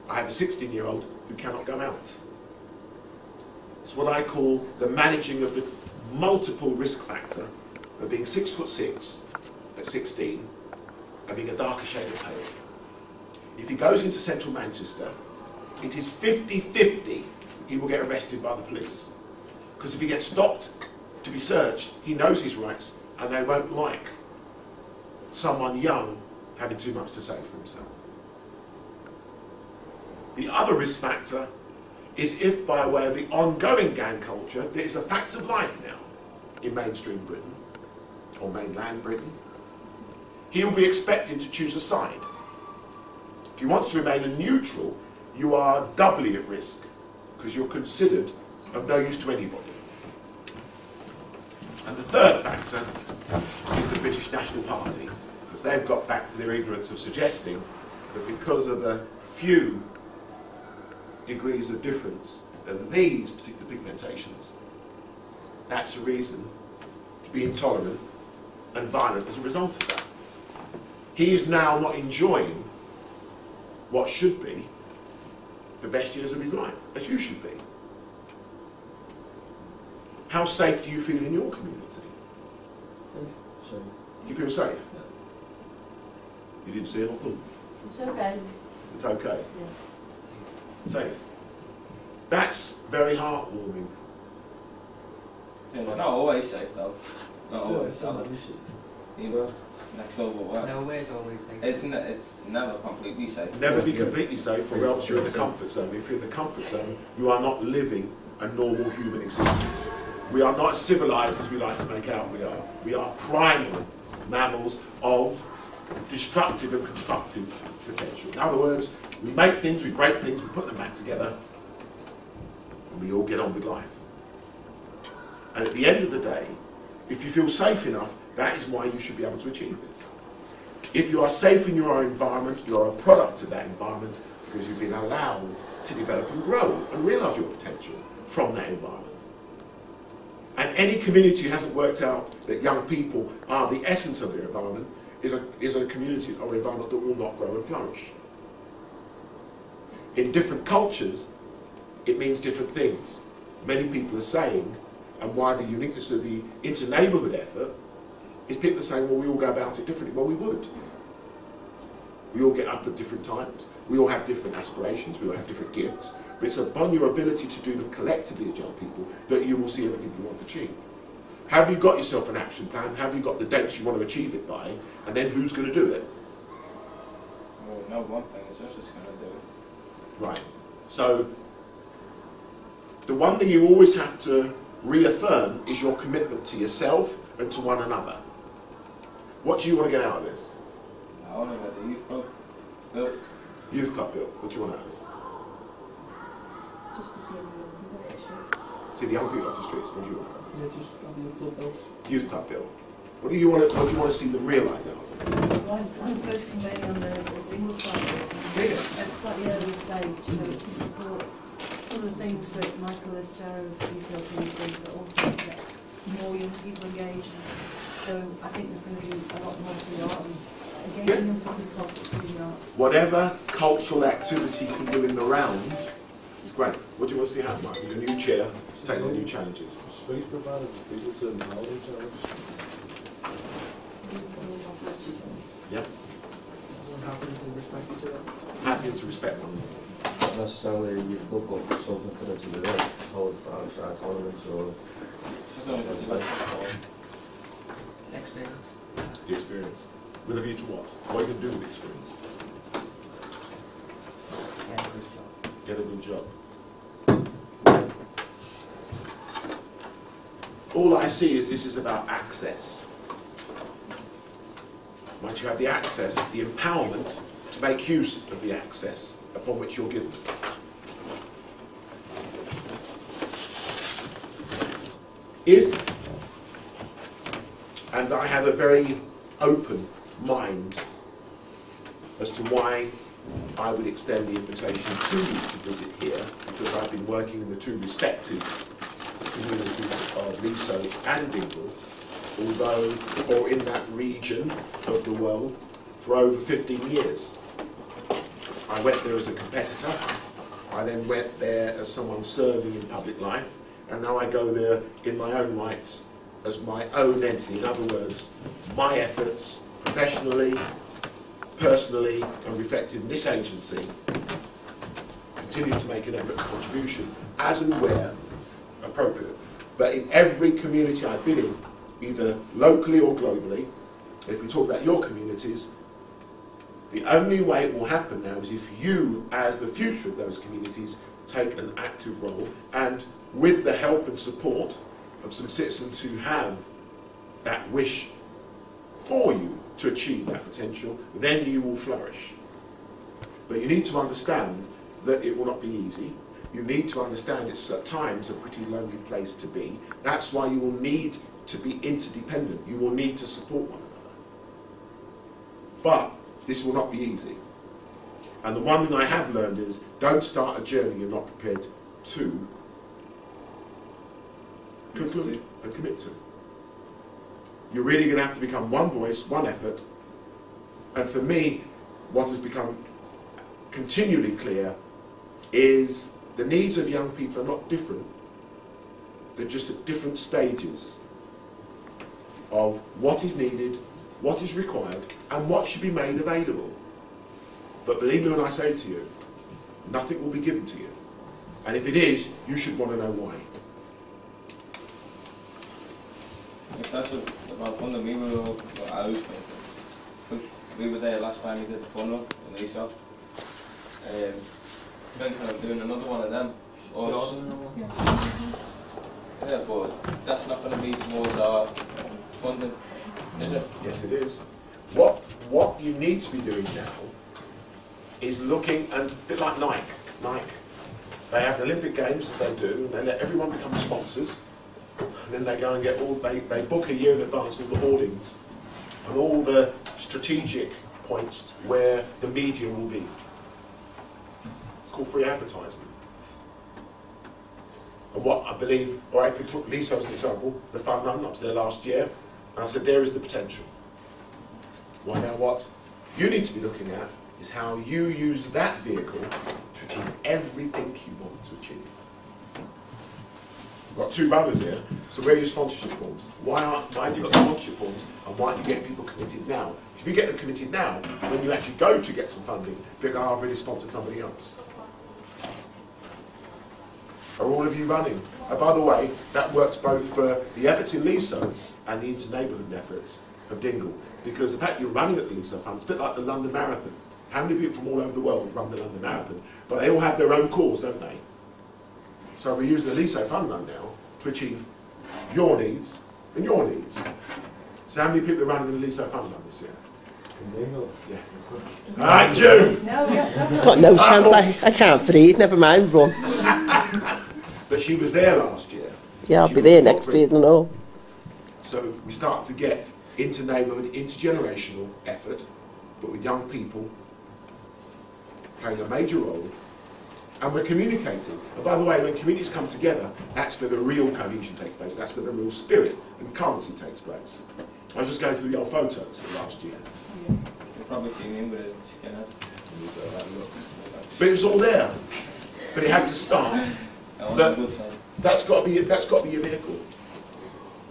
I have a 16-year-old who cannot go out. It's what I call the managing of the multiple risk factor of being 6'6" at 16 and being a darker shade of pale. If he goes into central Manchester, it is 50-50 he will get arrested by the police. Because if he gets stopped to be searched, he knows his rights and they won't like someone young having too much to say for himself. The other risk factor is if, by way of the ongoing gang culture, that is a fact of life now in mainstream Britain, or mainland Britain, he will be expected to choose a side. If he wants to remain a neutral, you are doubly at risk, because you're considered of no use to anybody. And the third factor is the British National Party, because they've got back to their ignorance of suggesting that because of the few degrees of difference of these particular pigmentations, that's a reason to be intolerant and violent as a result of that. He is now not enjoying what should be the best years of his life, as you should be. How safe do you feel in your community? Safe. You feel safe? Yeah. You didn't see it at all? It's okay. It's okay? Yeah. Safe. That's very heartwarming. Yeah, it's not always safe though. Not Yeah, always. it's not an issue. Either next level work. Nowhere's always safe. It's never completely safe. Never be completely safe, or else you're in the comfort zone. If you're in the comfort zone, you are not living a normal human existence. We are not as civilized as we like to make out we are. We are primal mammals of destructive and constructive potential. In other words, we make things, we break things, we put them back together, and we all get on with life. And at the end of the day, if you feel safe enough, that is why you should be able to achieve this. If you are safe in your own environment, you are a product of that environment because you've been allowed to develop and grow and realise your potential from that environment. And any community who hasn't worked out that young people are the essence of their environment is a community or environment that will not grow and flourish. In different cultures, it means different things. Many people are saying, and why the uniqueness of the inter-neighbourhood effort is people are saying, well, we all go about it differently. Well, we would. We all get up at different times. We all have different aspirations. We all have different gifts. But it's upon your ability to do them collectively as young people that you will see everything you want to achieve. Have you got yourself an action plan? Have you got the dates you want to achieve it by? And then who's going to do it? Well, no one thing is us that's going to do it. Right. So, the one thing you always have to reaffirm is your commitment to yourself and to one another. What do you want to get out of this? I want to get the youth club built. Youth club built. What do you want out of this? Just to see everyone off the street. See the young people off the streets. What do you want out of Yeah, just having a club built. this? Youth club built. What do you want to see them realise out of this? Well, I'm focusing mainly on the dingle side of it. At a slightly early stage, so it's to support some of the things that Michael as chair of DCLP is doing, but also to get more young people engaged. So I think there's going to be a lot more for the arts. Engaging young people in politics through the arts. Whatever cultural activity you can do in the round is great. What do you want to see happen, Michael? You're a new chair, take on new challenges. Space provided for people to empower themselves. Yeah? Everyone happens and respect each other. Happy to respect one. Not necessarily a youth club, but something for them to do, like hold franchise tournaments or Just don't want to do it. Experience. The experience. With a view to what? What are you going to do with the experience? Yeah, good job. Get a good job. all I see is this is about access. Once you have the access, the empowerment to make use of the access upon which you're given. If, and I have a very open mind as to why I would extend the invitation to you to visit here, because I've been working in the two respective communities of Leso and Dingle, or in that region of the world, for over 15 years. I went there as a competitor, I then went there as someone serving in public life, and now I go there in my own rights as my own entity. In other words, my efforts professionally, personally, and reflected in this agency continue to make an effort and contribution as and where appropriate. But in every community I've been in, either locally or globally, if we talk about your communities, the only way it will happen now is if you, as the future of those communities, take an active role, and with the help and support of some citizens who have that wish for you to achieve that potential, then you will flourish. But you need to understand that it will not be easy. You need to understand it's at times a pretty lonely place to be. That's why you will need to be interdependent. You will need to support one another. But this will not be easy. And the one thing I have learned is, don't start a journey you're not prepared to conclude and commit to. You're really going to have to become one voice, one effort. And for me, what has become continually clear is the needs of young people are not different. They're just at different stages of what is needed, what is required, and what should be made available. But believe me when I say to you, nothing will be given to you. And if it is, you should want to know why. That's one that we were all, I was we were there last time we did the fun run in Leso. Thinking of doing another one of them. Yeah, but that's not going to be towards our funding, is it? Yes, it is. What you need to be doing now is looking, and a bit like Nike, they have the Olympic Games that they do, and they let everyone become sponsors, and then they go and get all, they book a year in advance all the hoardings and all the strategic points where the media will be. It's called free advertising. And what I believe, or if we took Leso as an example, the fun run up to their last year, and I said there is the potential. Well, now what you need to be looking at is how you use that vehicle to achieve everything you want to achieve. We've got two brothers here, so where are your sponsorship forms? Why have you got sponsorship forms, and why aren't you getting people committed now? If you get them committed now, when you actually go to get some funding, they'll go, I've already sponsored somebody else. Are all of you running? And by the way, that works both for the efforts in Leso and the inter-neighbourhood efforts of Dingle. Because the fact you're running at the Leso Fund, it's a bit like the London Marathon. How many people from all over the world run the London Marathon? But they all have their own cause, don't they? So we're using the Leso Fund run now to achieve your needs and your needs. So how many people are running the Leso Fund run this year? Yeah. All right, June. Got no chance. I can't breathe. Never mind run. But she was there last year. Yeah, I'll be there next year and all. So we start to get inter-neighbourhood, intergenerational effort, but with young people playing a major role, and we're communicating. And by the way, when communities come together, that's where the real cohesion takes place. That's where the real spirit and currency takes place. I was just going through the old photos of last year. You probably came in with a skinner. But it was all there. But it had to start. But that's got to be your vehicle.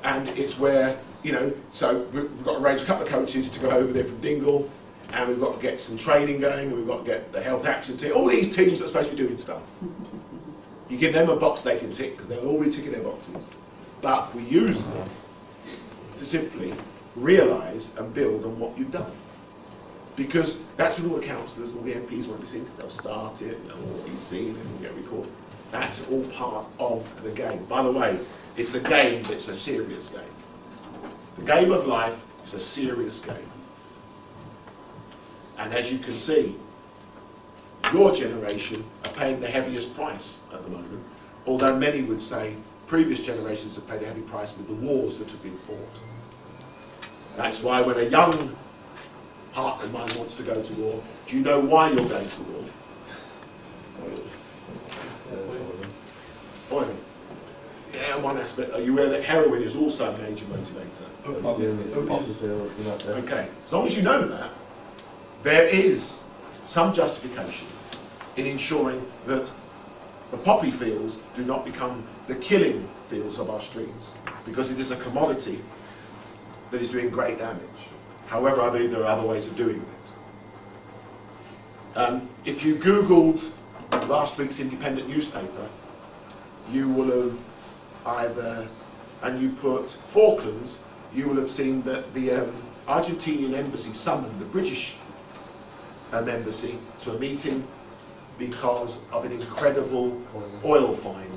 And it's where, you know, so we've got to arrange a couple of coaches to go over there from Dingle, and we've got to get some training going, and we've got to get the health action team, all these teams that are supposed to be doing stuff. You give them a box they can tick, because they're already ticking their boxes. But we use them to simply realise and build on what you've done. Because that's when all the councillors and all the MPs won't be seen, they'll start it, and they'll all be seen, and it'll get recorded. That's all part of the game. By the way, it's a game that's a serious game. The game of life is a serious game. And as you can see, your generation are paying the heaviest price at the moment, although many would say previous generations have paid a heavy price with the wars that have been fought. That's why when a young partner of mine wants to go to war, do you know why you're going to war? Oil. Yeah, one aspect. Are you aware that heroin is also a major motivator? Okay, as long as you know that, there is some justification in ensuring that the poppy fields do not become the killing fields of our streets, because it is a commodity that is doing great damage. However, I believe there are other ways of doing it. If you Googled last week's independent newspaper, you will have either, and you put Falklands, you will have seen that the Argentinian embassy summoned the British embassy to a meeting because of an incredible oil find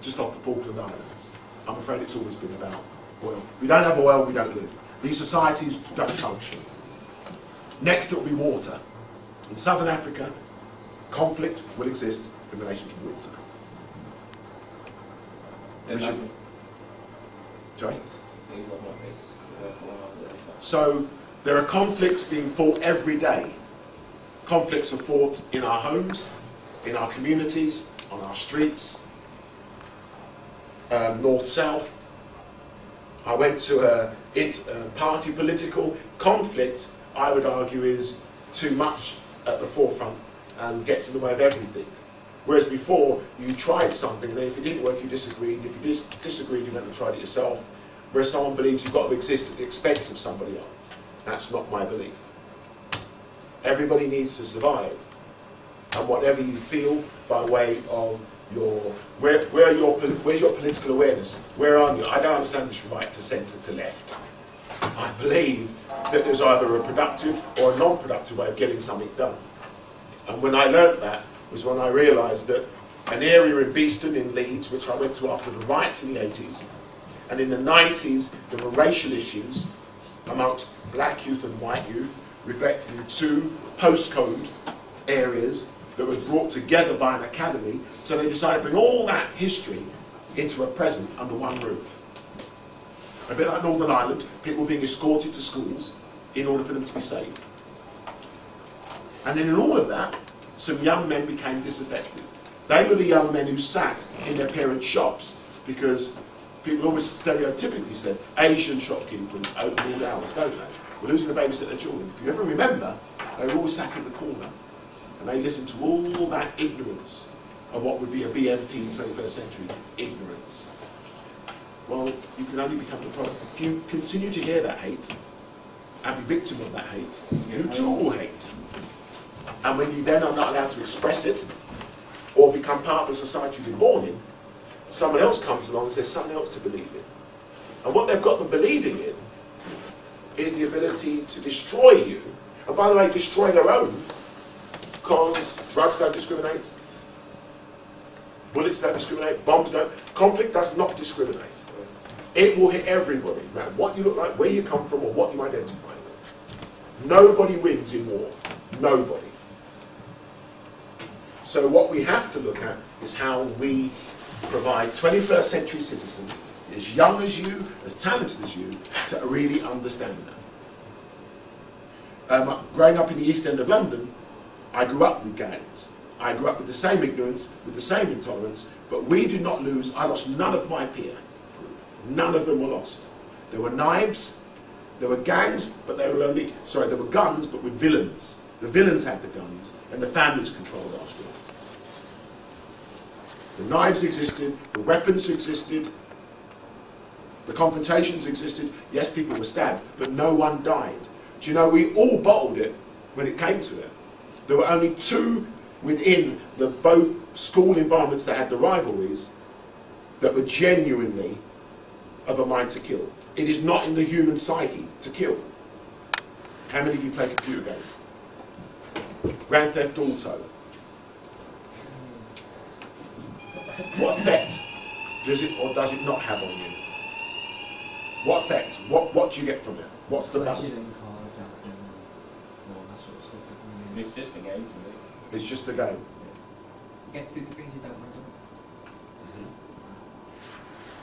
just off the Falkland Islands. I'm afraid it's always been about oil. We don't have oil, we don't live. These societies don't function. Next it will be water. In southern Africa, conflict will exist in relation to water. Sorry? So there are conflicts being fought every day. Conflicts are fought in our homes, in our communities, on our streets, north-south. I went to a party political conflict. I would argue is too much at the forefront and gets in the way of everything. Whereas before, you tried something, and then if it didn't work, you disagreed. If you disagreed, you went and tried it yourself. Whereas someone believes you've got to exist at the expense of somebody else. That's not my belief. Everybody needs to survive. And whatever you feel by way of your, where's your political awareness? Where are you? I don't understand this right to centre to left. I believe that there's either a productive or a non-productive way of getting something done. And when I learnt that was when I realised that an area in Beeston in Leeds, which I went to after the riots in the 80s, and in the 90s there were racial issues amongst black youth and white youth, reflected in two postcode areas that was brought together by an academy, so they decided to bring all that history into a present under one roof. A bit like Northern Ireland, people being escorted to schools in order for them to be safe. And then in all of that, some young men became disaffected. They were the young men who sat in their parents' shops because people always stereotypically said Asian shopkeepers open all hours, don't they? Well, who's going to babysit their children? If you ever remember, they were always sat in the corner and they listened to all that ignorance of what would be a BMP 21st century ignorance. Well, you can only become the product. If you continue to hear that hate and be victim of that hate, you too will hate. And when you then are not allowed to express it or become part of the society you've been born in, someone else comes along and says something else to believe in. And what they've got them believing in is the ability to destroy you, and by the way, destroy their own, because drugs don't discriminate, bullets don't discriminate, bombs don't, conflict does not discriminate. It will hit everybody, no matter what you look like, where you come from, or what you identify with. Nobody wins in war. Nobody. So what we have to look at is how we provide 21st century citizens, as young as you, as talented as you, to really understand that. Growing up in the East End of London, I grew up with gangs. I grew up with the same ignorance, with the same intolerance, but we did not lose. I lost none of my peer group. None of them were lost. There were knives, there were gangs, but they were only, sorry, there were guns, but with villains. The villains had the guns, and the families controlled our streets. The knives existed, the weapons existed, the confrontations existed. Yes, people were stabbed, but no one died. Do you know, we all bottled it when it came to it. There were only two within the both school environments that had the rivalries that were genuinely of a mind to kill. It is not in the human psyche to kill. How many of you play computer games? Grand Theft Auto. What effect does it or does it not have on you? What effect? What do you get from it? What's the buzz? It's just a game to me. It's just a game. You get to do the things you don't want to do.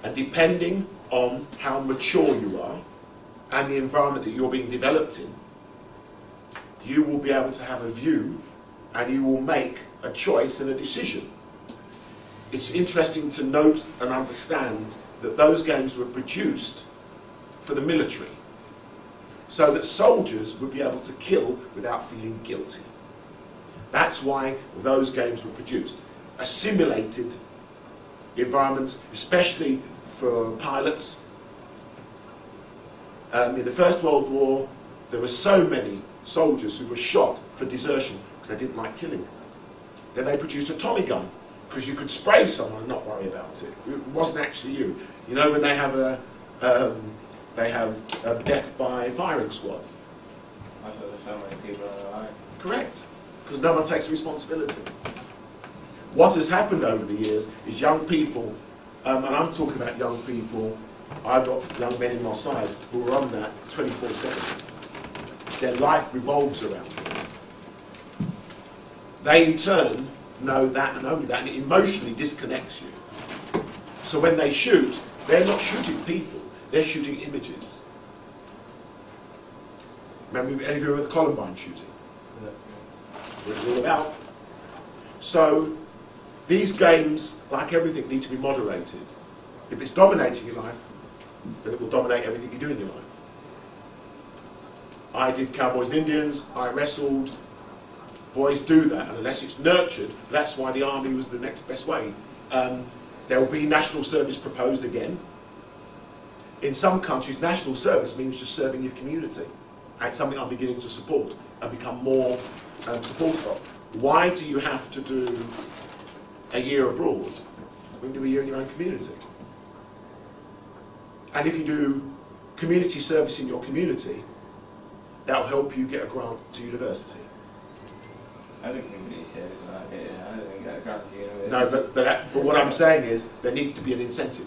And depending on how mature you are and the environment that you're being developed in, you will be able to have a view and you will make a choice and a decision. It's interesting to note and understand that those games were produced for the military, so that soldiers would be able to kill without feeling guilty. That's why those games were produced. A simulated environments, especially for pilots. In the First World War, there were so many soldiers who were shot for desertion because they didn't like killing. Then they produced a Tommy gun, because you could spray someone and not worry about it. It wasn't actually you. You know when they have a death by firing squad. That's why there's so many people on the line. Correct, because no one takes responsibility. What has happened over the years is young people, and I'm talking about young people, I've got young men in my side who are on that 24/7. Their life revolves around it. They in turn know that and only that, and it emotionally disconnects you. So when they shoot, they're not shooting people, they're shooting images. Remember, any of you remember the Columbine shooting? That's what it's all about. So these games, like everything, need to be moderated. If it's dominating your life, then it will dominate everything you do in your life. I did Cowboys and Indians, I wrestled. Boys do that, and unless it's nurtured, that's why the army was the next best way. There will be national service proposed again. In some countries, national service means just serving your community. And it's something I'm beginning to support and become more supportive of. Why do you have to do a year abroad when you do a year in your own community? And if you do community service in your community, that will help you get a grant to university. I don't think he says when I did it. I don't think that grants you. No, but what I'm saying is there needs to be an incentive.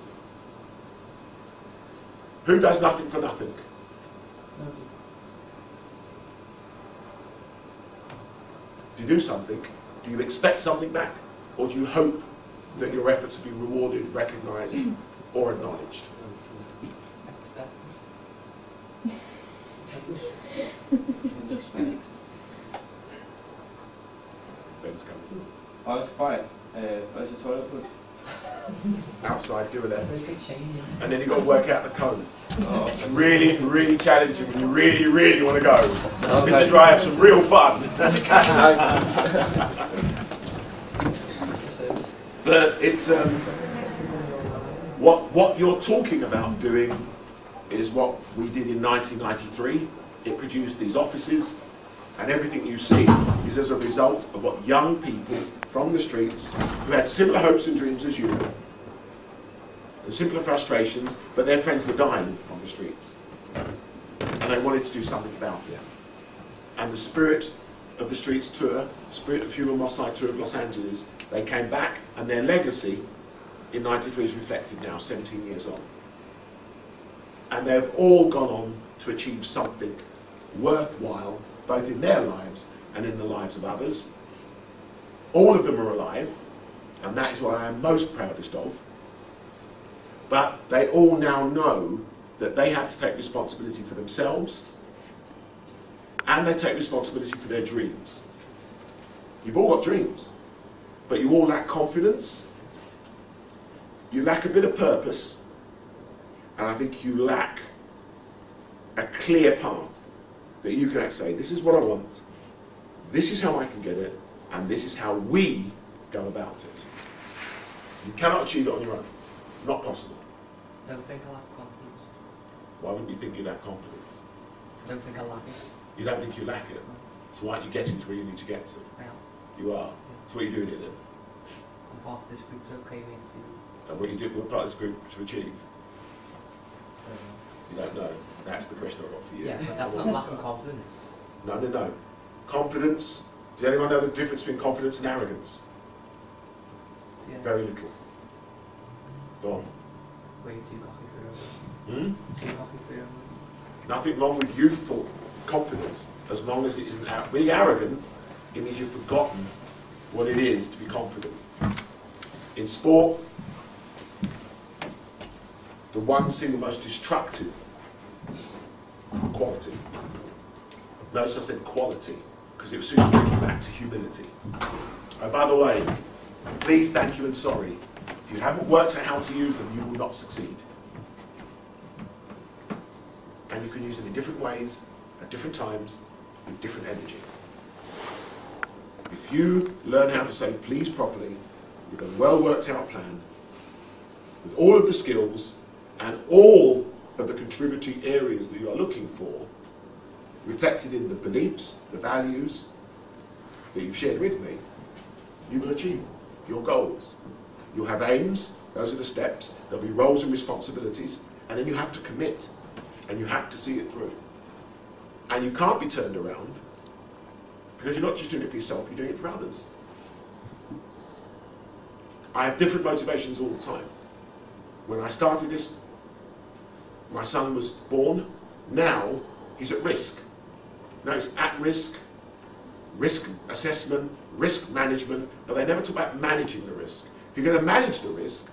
Who does nothing for nothing? If you do something, do you expect something back? Or do you hope that your efforts will be rewarded, recognised, or acknowledged? Ben's coming. I was quiet. Where's the toilet put? Outside, do a left. And then you've got to work out the cone. Oh. Really, really challenging when you really, really want to go. Okay. This is where I have some real fun. But it's what you're talking about doing is what we did in 1993. It produced these offices, and everything you see is as a result of what young people from the streets who had similar hopes and dreams as you, and similar frustrations, but their friends were dying on the streets. And they wanted to do something about it. And the Spirit of the Streets tour, Spirit of Human Mossad tour of Los Angeles, they came back, and their legacy in '93 is reflected now, 17 years on. And they've all gone on to achieve something worthwhile, both in their lives and in the lives of others. All of them are alive, and that is what I am most proudest of. But they all now know that they have to take responsibility for themselves, and they take responsibility for their dreams. You've all got dreams, but you all lack confidence, you lack a bit of purpose, and I think you lack a clear path that you can actually say, this is what I want, this is how I can get it, and this is how we go about it. You cannot achieve it on your own. Not possible. Don't think I lack confidence. Why wouldn't you think you lack confidence? I don't think I lack it. You don't think you lack it? So why aren't you getting to where you need to get to? I am. You are. So what are you doing it then? I'm part of this group, it's okay with me to see. And what you do, what part of this group to achieve? You don't know. That's the question I've got for you. Yeah, but that's not lack of confidence. No, no, no. Confidence. Does anyone know the difference between confidence and arrogance? Yeah. Very little. Go on. Way too cocky for Hmm? Too cocky for Nothing wrong with youthful confidence, as long as it isn't being arrogant. It means you've forgotten what it is to be confident. In sport, the one single most destructive quality. Notice I said quality, because it was soon to bring you back to humility. Oh, by the way, please, thank you, and sorry. If you haven't worked out how to use them, you will not succeed. And you can use them in different ways, at different times, with different energy. If you learn how to say please properly, with a well worked out plan, with all of the skills and all of the contributing areas that you are looking for, reflected in the beliefs, the values that you've shared with me, you will achieve your goals. You'll have aims, those are the steps, there'll be roles and responsibilities, and then you have to commit, and you have to see it through. And you can't be turned around, because you're not just doing it for yourself, you're doing it for others. I have different motivations all the time. When I started this, my son was born. Now he's at risk. Now he's at risk, risk assessment, risk management, but they never talk about managing the risk. If you're going to manage the risk,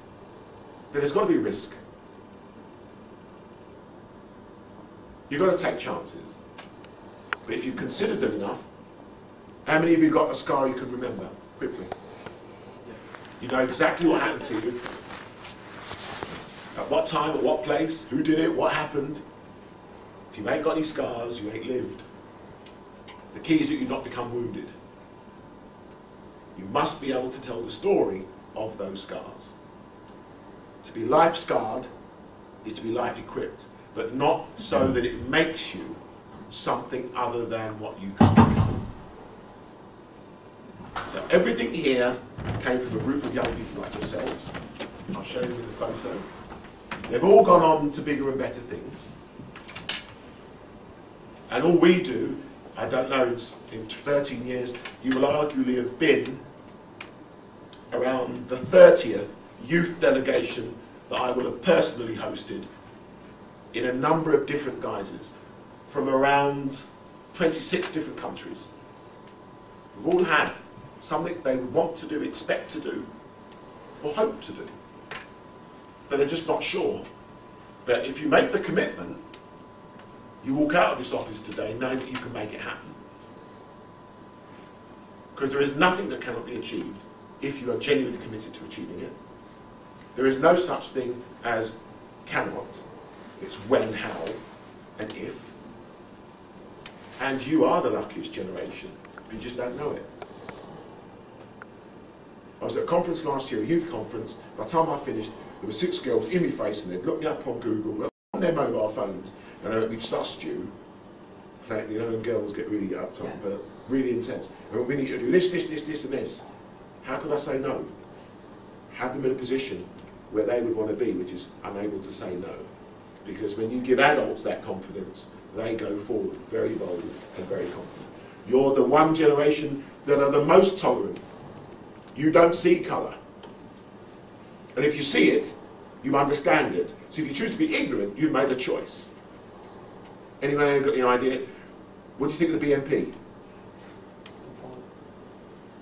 then there's got to be risk. You've got to take chances. But if you've considered them enough, how many of you got a scar you can remember quickly? You know exactly what happened to you, at what time, at what place, who did it, what happened. If you ain't got any scars, you ain't lived. The key is that you not become wounded. You must be able to tell the story of those scars. To be life scarred is to be life equipped, but not so that it makes you something other than what you can become. So everything here came from a group of young people like yourselves. I'll show you in the photo. They've all gone on to bigger and better things. And all we do, I don't know, in 13 years, you will arguably have been around the 30th youth delegation that I will have personally hosted in a number of different guises from around 26 different countries. We've all had something they would want to do, expect to do, or hope to do. But they're just not sure. But if you make the commitment, you walk out of this office today knowing that you can make it happen. Because there is nothing that cannot be achieved if you are genuinely committed to achieving it. There is no such thing as cannot. It's when, how, and if. And you are the luckiest generation. You just don't know it. I was at a conference last year, a youth conference. By the time I finished, there were 6 girls in my face, and they'd looked me up on Google, on their mobile phones, and we've sussed you. Like, you know, when girls get really uptight, but really intense. And we need to do this, and this. How could I say no? Have them in a position where they would want to be, which is unable to say no. Because when you give adults that confidence, they go forward very bold and very confident. You're the one generation that are the most tolerant. You don't see colour. And if you see it, you understand it. So if you choose to be ignorant, you've made a choice. Anyone got any idea? What do you think of the BNP?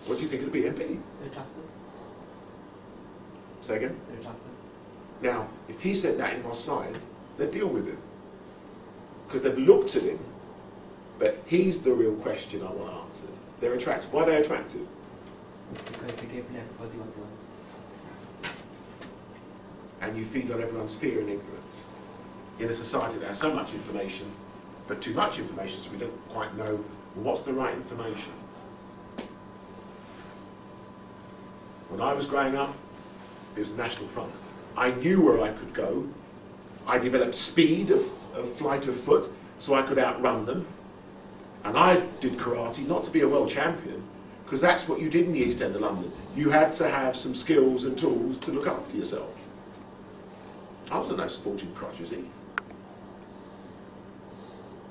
What do you think of the BNP? They're attractive. Say again? They're attractive. Now, if he said that in my side, they'd deal with him. Because they've looked at him, but he's the real question I want answered. They're attractive. Why are they attractive? Because they're giving everybody what they want. And you feed on everyone's fear and ignorance. In a society that has so much information, but too much information, so we don't quite know what's the right information. When I was growing up, it was the National Front. I knew where I could go. I developed speed of flight of foot so I could outrun them. And I did karate not to be a world champion, because that's what you did in the East End of London. You had to have some skills and tools to look after yourself. I wasn't no sporting prodigy.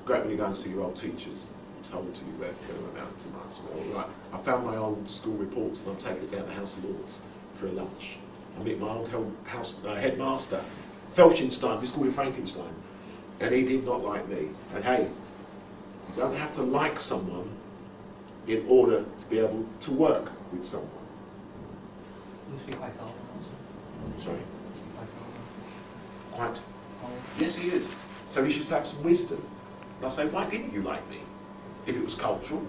Great when you go and see your old teachers told you where to go out too much. You know, like, I found my old school reports and I'm taking it down to House of Lords for a lunch. I meet my old headmaster, Felchenstein, we called him Frankenstein, and he did not like me. And hey, you don't have to like someone in order to be able to work with someone. You must be quite old also. Sorry? Quite old. Quite? Yes, he is. So he should have some wisdom. And I say, why didn't you like me? If it was cultural,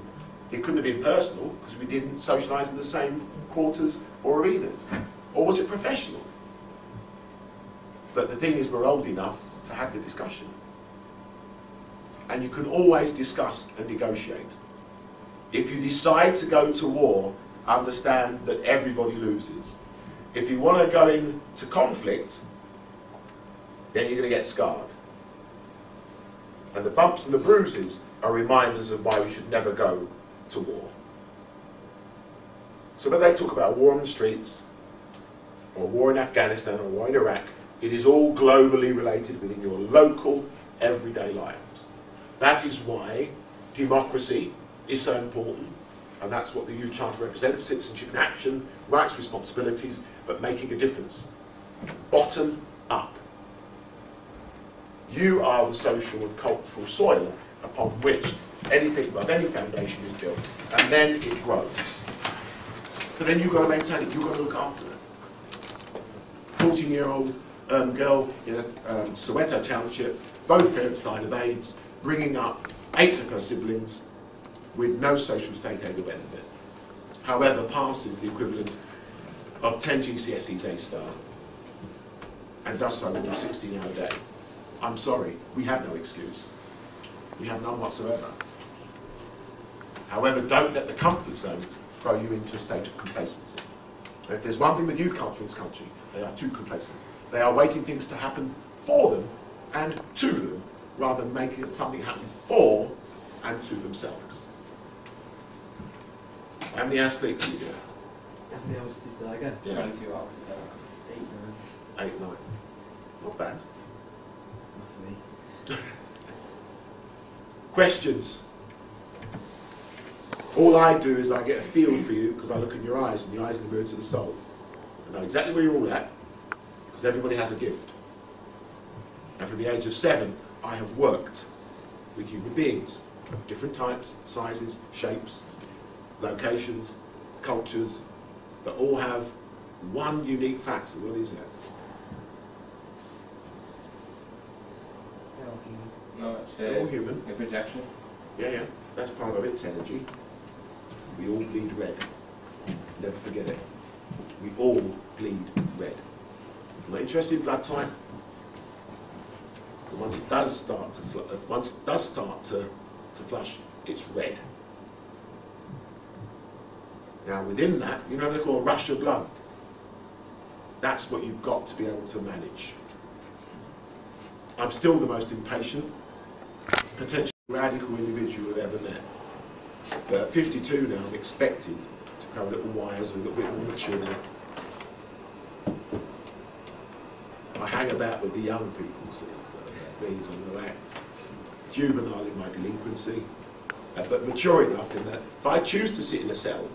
it couldn't have been personal because we didn't socialise in the same quarters or arenas. Or was it professional? But the thing is, we're old enough to have the discussion. And you can always discuss and negotiate. If you decide to go to war, understand that everybody loses. If you want to go into conflict, then you're going to get scarred. And the bumps and the bruises are reminders of why we should never go to war. So when they talk about a war on the streets, or a war in Afghanistan, or a war in Iraq, it is all globally related within your local, everyday lives. That is why democracy is so important, and that's what the Youth Charter represents: citizenship in action, rights, responsibilities, but making a difference. Bottom up. You are the social and cultural soil upon which anything above any foundation is built, and then it grows. But then you've got to maintain it, you've got to look after it. 14-year-old girl in a Soweto township, both parents died of AIDS, bringing up 8 of her siblings with no social state aid or benefit. However, passes the equivalent of 10 GCSEs A-star, and does so in a 16-hour day. I'm sorry, we have no excuse. We have none whatsoever. However, don't let the comfort zone throw you into a state of complacency. And if there's one thing with youth culture in this country, they are too complacent. They are waiting things to happen for them and to them, rather than making something happen for and to themselves. How many hours sleep do you get? How many hours did I get? Yeah. 22 hours. 8, 9. 8, 9. Not bad. Not for me. Questions? All I do is I get a feel for you because I look in your eyes, and the eyes are the mirror to the soul. I know exactly where you're all at, because everybody has a gift. And from the age of 7, I have worked with human beings of different types, sizes, shapes, locations, cultures, that all have one unique factor. What is that? No, it's They're all human. the projection. Yeah, that's part of its energy. We all bleed red. Never forget it. We all bleed red. I'm not interested in blood type. But once it does start to flush, it's red. Now within that, you know what they call a rush of blood. That's what you've got to be able to manage. I'm still the most impatient, potentially radical individual I've ever met. But at 52 now, I'm expected to become a little wiser, a little bit more mature. I hang about with the young people, so that means I'm going to act juvenile in my delinquency, but mature enough in that if I choose to sit in a cell,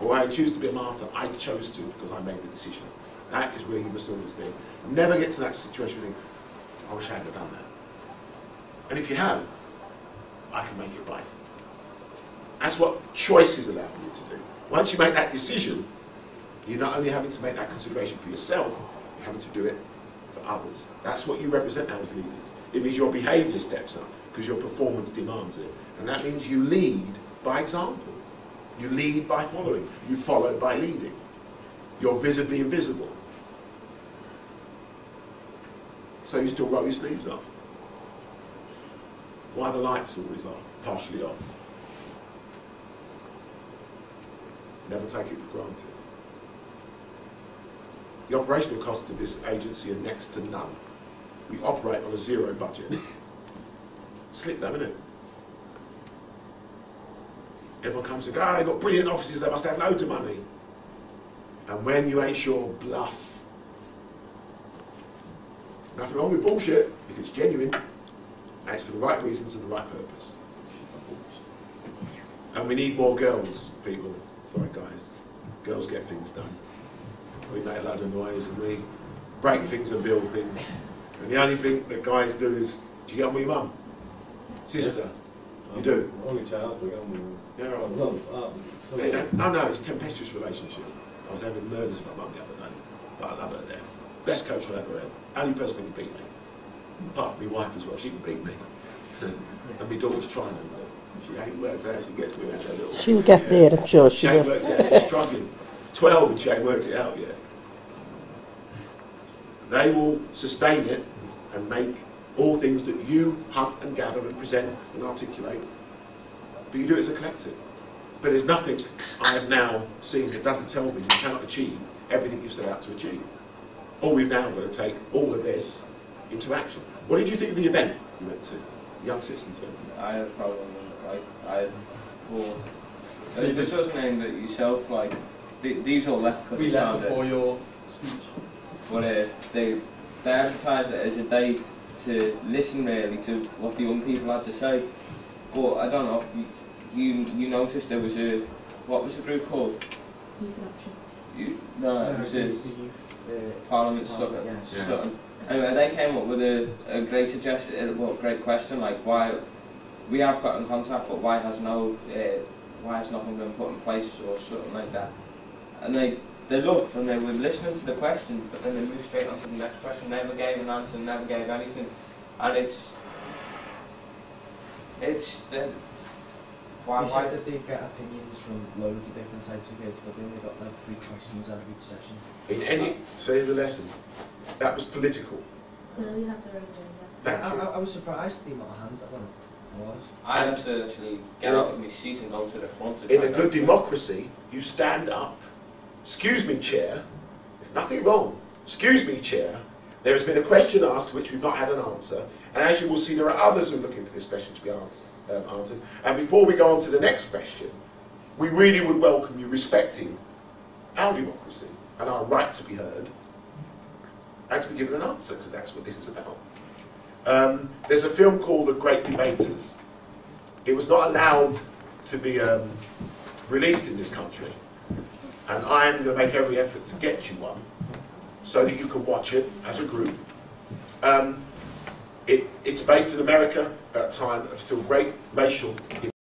or I choose to be a martyr, I chose to because I made the decision. That is where you must always be. Never get to that situation where you think, I wish I hadn't done that. And if you have, I can make it right. That's what choices allow you to do. Once you make that decision, you're not only having to make that consideration for yourself, you're having to do it for others. That's what you represent now as leaders. It means your behaviour steps up because your performance demands it. And that means you lead by example. You lead by following. You follow by leading. You're visibly invisible. So you still roll your sleeves up. Why the lights always are partially off? Never take it for granted. The operational costs of this agency are next to none. We operate on a zero budget. Slip them, innit? Everyone comes and goes, they've got brilliant offices, they must have loads of money. And when you ain't sure, bluff. Nothing wrong with bullshit if it's genuine and it's for the right reasons and the right purpose. And we need more girls, people. Sorry guys. Girls get things done. We make a load of noise and we break things and build things. And the only thing that guys do is, do you get on with your mum? Sister? You do? Only child, we get on with him. Yeah, right. No, no, it's a tempestuous relationship. I was having murders with my mum the other day, but I love her to death. Best coach I ever had. Only person who can beat me. Apart from my wife as well, she can beat me. And my daughter's trying to, but she ain't worked out, she gets me out that little... She'll get there, I'm sure she She ain't will. worked it out, she's struggling. 12 and she ain't worked it out yet. They will sustain it and make all things that you hunt and gather and present and articulate. But you do it as a collective. But there's nothing I have now seen that doesn't tell me you cannot achieve everything you set out to achieve. All we've now got to take all of this into action. What did you think of the event you went to? The Young Citizens event? I had a problem with it. I had thought. This wasn't aimed at yourself, like, these all left because We left before your speech. But they advertised it as a day to listen really to what the young people had to say. But I don't know, you noticed there was a, what was the group called? Youth in Action. No, it was a Parliament Sutton. Anyway, they came up with a great suggestion, well, great question, like why we have got in contact, but why has nothing been put in place or something like that? And they looked and they were listening to the question, but then they moved straight on to the next question, never gave an answer, never gave anything. And it's Why did they get opinions from loads of different types of kids, but they only got like 3 questions out of each session? In any, so here's a lesson. That was political. Clearly have their own agenda. Thank you. I was surprised the amount of hands that went up. I had to actually get out of my seat and go to the front. In a good democracy, you stand up. Excuse me, Chair. There's nothing wrong. Excuse me, Chair. There has been a question asked to which we've not had an answer. And as you will see, there are others who are looking for this question to be answered. And before we go on to the next question, we really would welcome you respecting our democracy and our right to be heard and to be given an answer, because that's what this is about. There's a film called The Great Debaters. It was not allowed to be released in this country, and I am going to make every effort to get you one so that you can watch it as a group. It's based in America at a time of still great racial